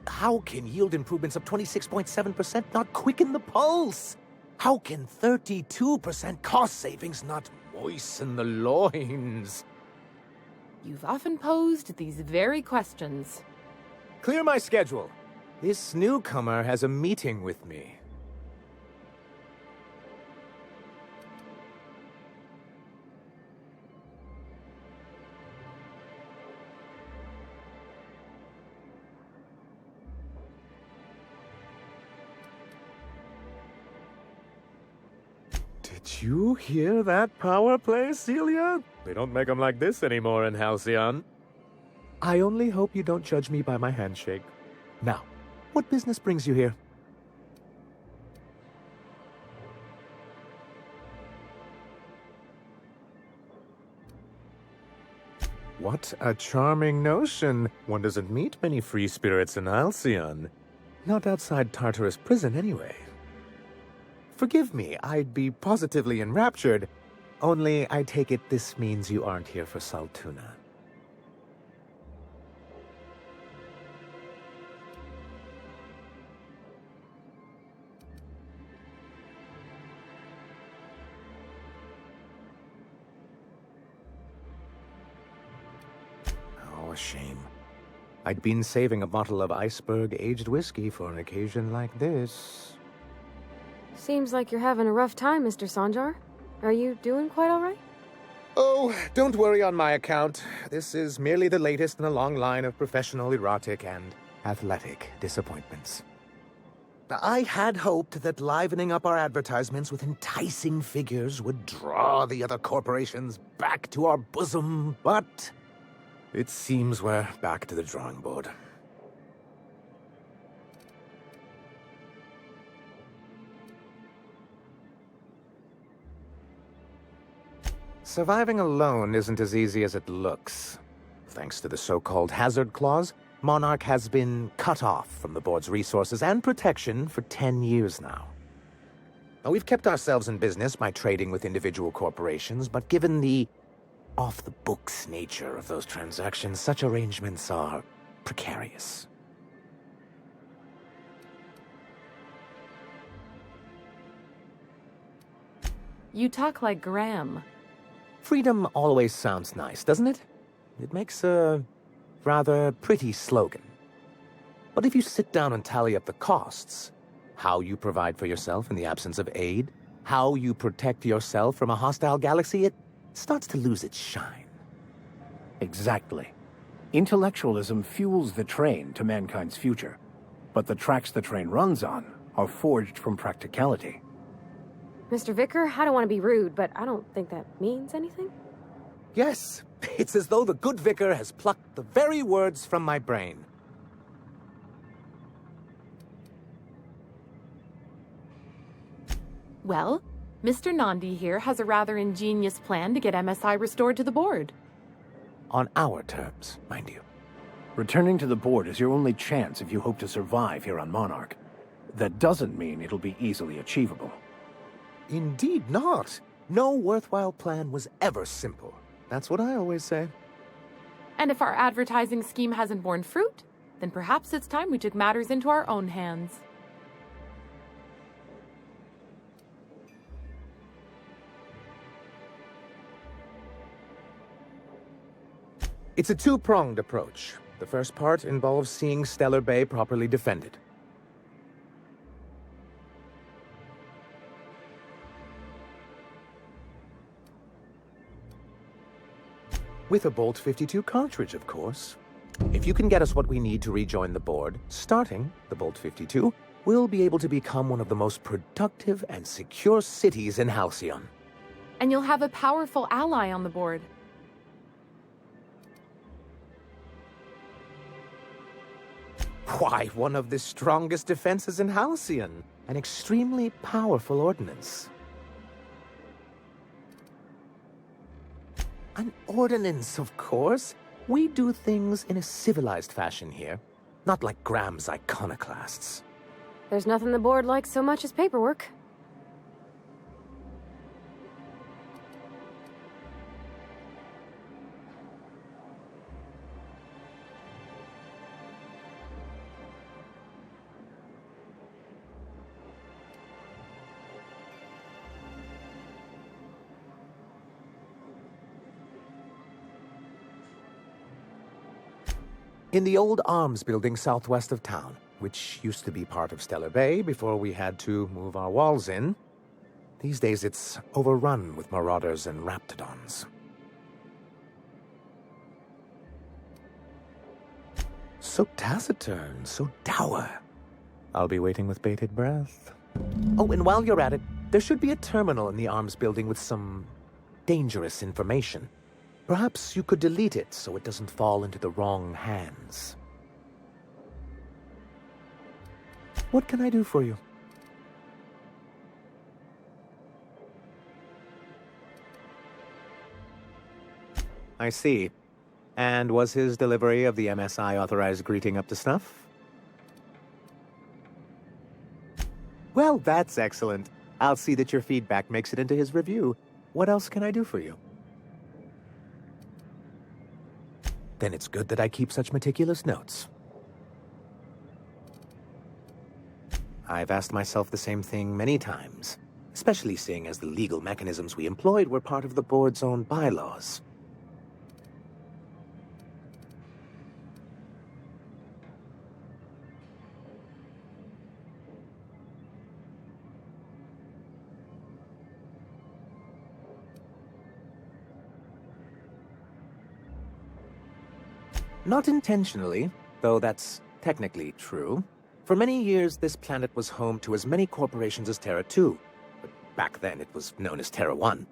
How can yield improvements of 26.7% not quicken the pulse? How can 32% cost savings not moisten the loins? You've often posed these very questions. Clear my schedule. This newcomer has a meeting with me. Did you hear that power play, Celia? They don't make them like this anymore in Halcyon. I only hope you don't judge me by my handshake. Now, what business brings you here? What a charming notion. One doesn't meet many free spirits in Halcyon. Not outside Tartarus prison, anyway. Forgive me, I'd be positively enraptured. Only, I take it this means you aren't here for Saltuna. Oh, a shame. I'd been saving a bottle of iceberg-aged whiskey for an occasion like this. Seems like you're having a rough time, Mr. Sanjar. Are you doing quite all right? Oh, don't worry on my account. This is merely the latest in a long line of professional erotic and athletic disappointments. I had hoped that livening up our advertisements with enticing figures would draw the other corporations back to our bosom, but it seems we're back to the drawing board. Surviving alone isn't as easy as it looks. Thanks to the so-called hazard clause, Monarch has been cut off from the board's resources and protection for 10 years now. Now, we've kept ourselves in business by trading with individual corporations, but given the off-the-books nature of those transactions, such arrangements are precarious. You talk like Graham. Freedom always sounds nice, doesn't it? It makes a rather pretty slogan. But if you sit down and tally up the costs, how you provide for yourself in the absence of aid, how you protect yourself from a hostile galaxy, it starts to lose its shine. Exactly. Intellectualism fuels the train to mankind's future, but the tracks the train runs on are forged from practicality. Mr. Vicar, I don't want to be rude, but I don't think that means anything. Yes, it's as though the good vicar has plucked the very words from my brain. Well, Mr. Nandi here has a rather ingenious plan to get MSI restored to the board. On our terms, mind you. Returning to the board is your only chance if you hope to survive here on Monarch. That doesn't mean it'll be easily achievable. Indeed not. No worthwhile plan was ever simple. That's what I always say. And if our advertising scheme hasn't borne fruit, then perhaps it's time we took matters into our own hands. It's a two-pronged approach. The first part involves seeing Stellar Bay properly defended. With a Bolt 52 cartridge, of course. If you can get us what we need to rejoin the board, starting the Bolt 52, we'll be able to become one of the most productive and secure cities in Halcyon. And you'll have a powerful ally on the board. Why, one of the strongest defenses in Halcyon. An extremely powerful ordnance. An ordinance, of course. We do things in a civilized fashion here, not like Graham's iconoclasts. There's nothing the board likes so much as paperwork. In the old arms building southwest of town, which used to be part of Stellar Bay before we had to move our walls in, these days it's overrun with marauders and raptidons. So taciturn, so dour. I'll be waiting with bated breath. Oh, and while you're at it, there should be a terminal in the arms building with some dangerous information. Perhaps you could delete it so it doesn't fall into the wrong hands. What can I do for you? I see. And was his delivery of the MSI authorized greeting up to snuff? Well, that's excellent. I'll see that your feedback makes it into his review. What else can I do for you? Then it's good that I keep such meticulous notes. I've asked myself the same thing many times, especially seeing as the legal mechanisms we employed were part of the board's own bylaws. Not intentionally, though that's technically true. For many years, this planet was home to as many corporations as Terra 2, but back then it was known as Terra 1.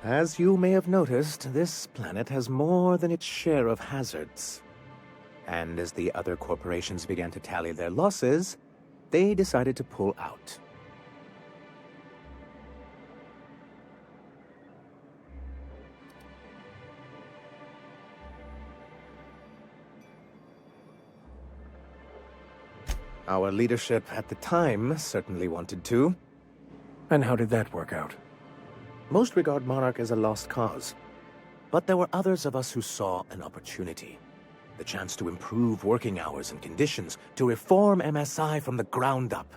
As you may have noticed, this planet has more than its share of hazards. And as the other corporations began to tally their losses, they decided to pull out. Our leadership at the time certainly wanted to. And how did that work out? Most regard Monarch as a lost cause. But there were others of us who saw an opportunity. The chance to improve working hours and conditions, to reform MSI from the ground up.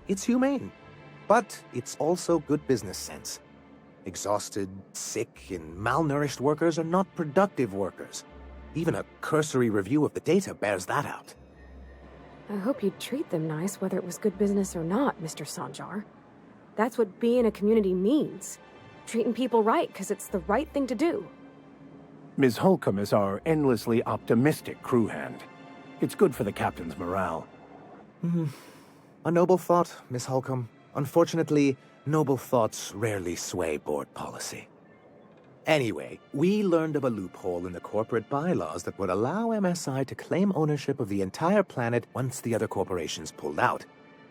It's humane, but it's also good business sense. Exhausted, sick, and malnourished workers are not productive workers. Even a cursory review of the data bears that out. I hope you'd treat them nice, whether it was good business or not, Mr. Sanjar. That's what being a community means. Treating people right, because it's the right thing to do. Ms. Holcomb is our endlessly optimistic crew hand. It's good for the captain's morale. A noble thought, Miss Holcomb. Unfortunately, noble thoughts rarely sway board policy. Anyway, we learned of a loophole in the corporate bylaws that would allow MSI to claim ownership of the entire planet once the other corporations pulled out,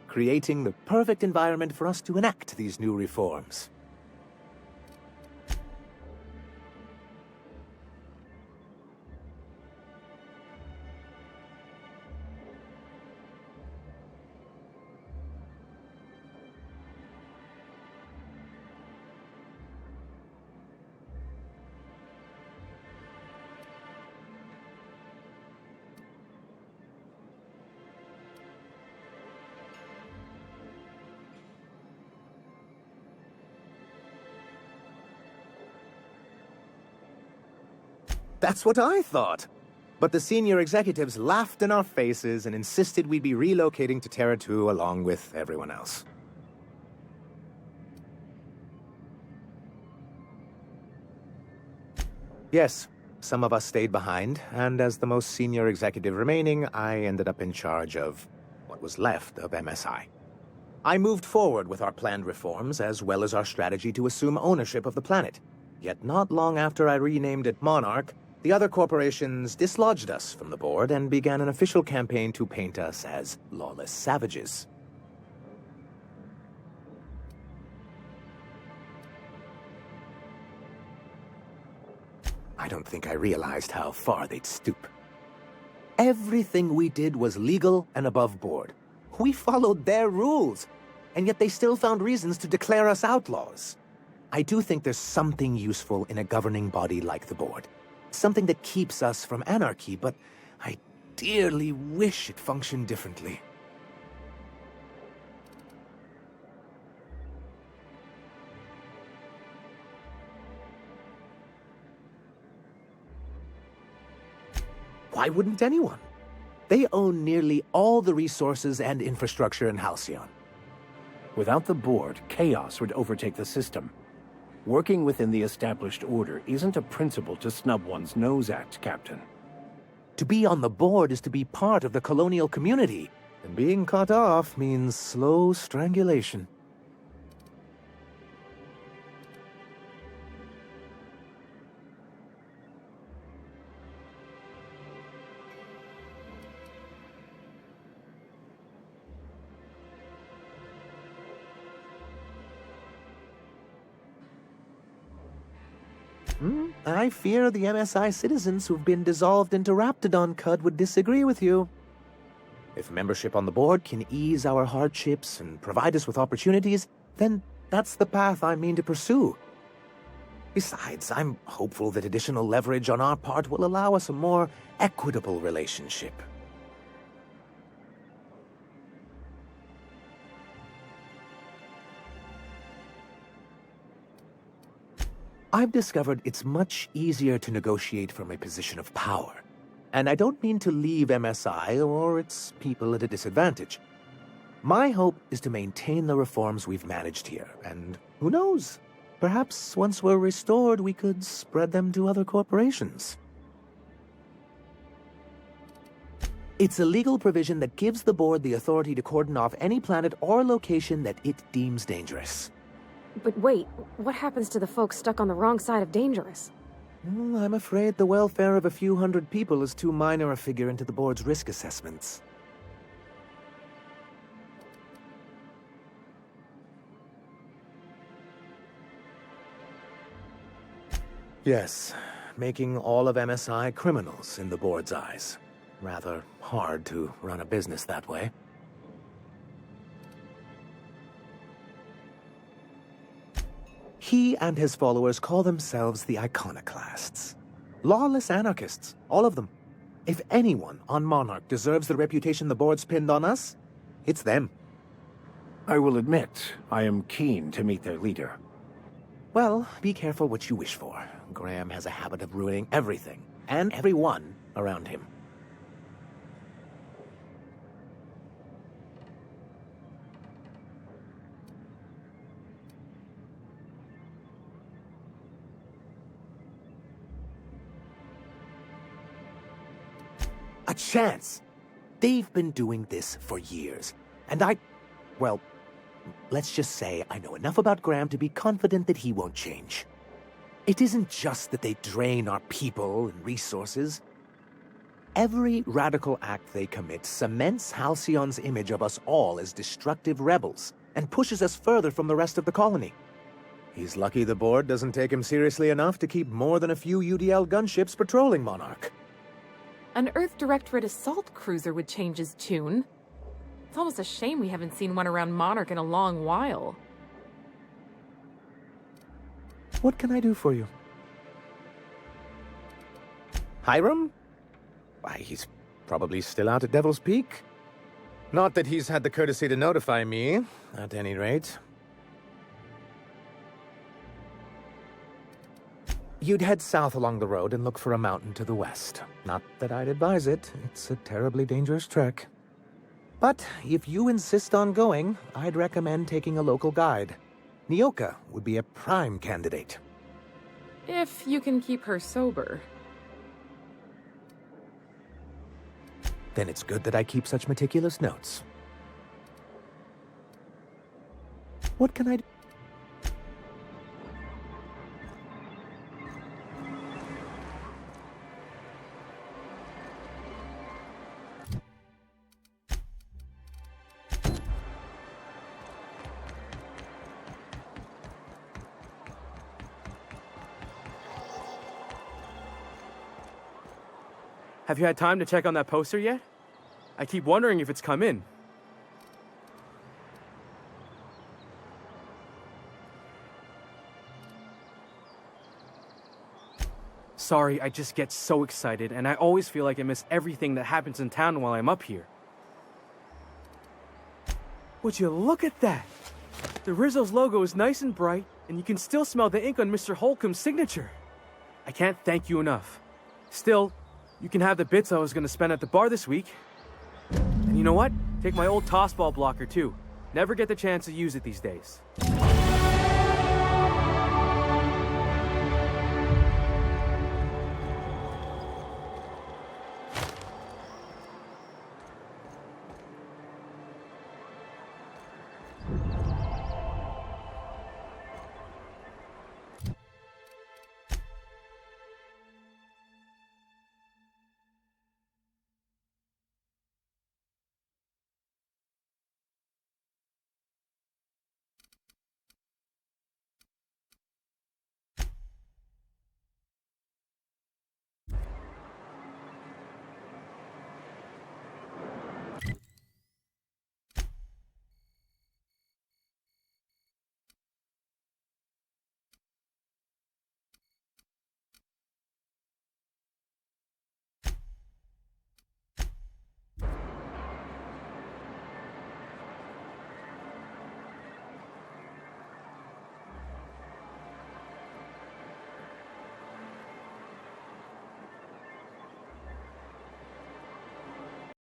creating the perfect environment for us to enact these new reforms. That's what I thought. But the senior executives laughed in our faces and insisted we'd be relocating to Terra 2 along with everyone else. Yes, some of us stayed behind, and as the most senior executive remaining, I ended up in charge of what was left of MSI. I moved forward with our planned reforms, as well as our strategy to assume ownership of the planet. Yet not long after I renamed it Monarch, the other corporations dislodged us from the board and began an official campaign to paint us as lawless savages. I don't think I realized how far they'd stoop. Everything we did was legal and above board. We followed their rules, and yet they still found reasons to declare us outlaws. I do think there's something useful in a governing body like the board. Something that keeps us from anarchy, but I dearly wish it functioned differently. Why wouldn't anyone? They own nearly all the resources and infrastructure in Halcyon. Without the board, chaos would overtake the system. Working within the established order isn't a principle to snub one's nose at, Captain. To be on the board is to be part of the colonial community, and being cut off means slow strangulation. I fear the MSI citizens who've been dissolved into Raptidon Cud would disagree with you. If membership on the board can ease our hardships and provide us with opportunities, then that's the path I mean to pursue. Besides, I'm hopeful that additional leverage on our part will allow us a more equitable relationship. I've discovered it's much easier to negotiate from a position of power. And I don't mean to leave MSI or its people at a disadvantage. My hope is to maintain the reforms we've managed here, and who knows? Perhaps once we're restored, we could spread them to other corporations. It's a legal provision that gives the board the authority to cordon off any planet or location that it deems dangerous. But wait, what happens to the folks stuck on the wrong side of dangerous? I'm afraid the welfare of a few hundred people is too minor a figure into the board's risk assessments. Yes, making all of MSI criminals in the board's eyes. Rather hard to run a business that way. He and his followers call themselves the Iconoclasts. Lawless anarchists, all of them. If anyone on Monarch deserves the reputation the board's pinned on us, it's them. I will admit, I am keen to meet their leader. Well, be careful what you wish for. Graham has a habit of ruining everything, and everyone around him. A chance! They've been doing this for years, and I well, let's just say I know enough about Graham to be confident that he won't change. It isn't just that they drain our people and resources. Every radical act they commit cements Halcyon's image of us all as destructive rebels and pushes us further from the rest of the colony. He's lucky the board doesn't take him seriously enough to keep more than a few UDL gunships patrolling Monarch. An Earth Directorate assault cruiser would change his tune. It's almost a shame we haven't seen one around Monarch in a long while. What can I do for you? Hiram? Why, he's probably still out at Devil's Peak. Not that he's had the courtesy to notify me, at any rate. You'd head south along the road and look for a mountain to the west. Not that I'd advise it. It's a terribly dangerous trek. But if you insist on going, I'd recommend taking a local guide. Nyoka would be a prime candidate. If you can keep her sober. Then it's good that I keep such meticulous notes. What can I do? Have you had time to check on that poster yet? I keep wondering if it's come in. Sorry, I just get so excited, and I always feel like I miss everything that happens in town while I'm up here. Would you look at that? The Rizzo's logo is nice and bright, and you can still smell the ink on Mr. Holcomb's signature. I can't thank you enough. Still, you can have the bits I was going to spend at the bar this week. And you know what? Take my old tossball blocker, too. Never get the chance to use it these days.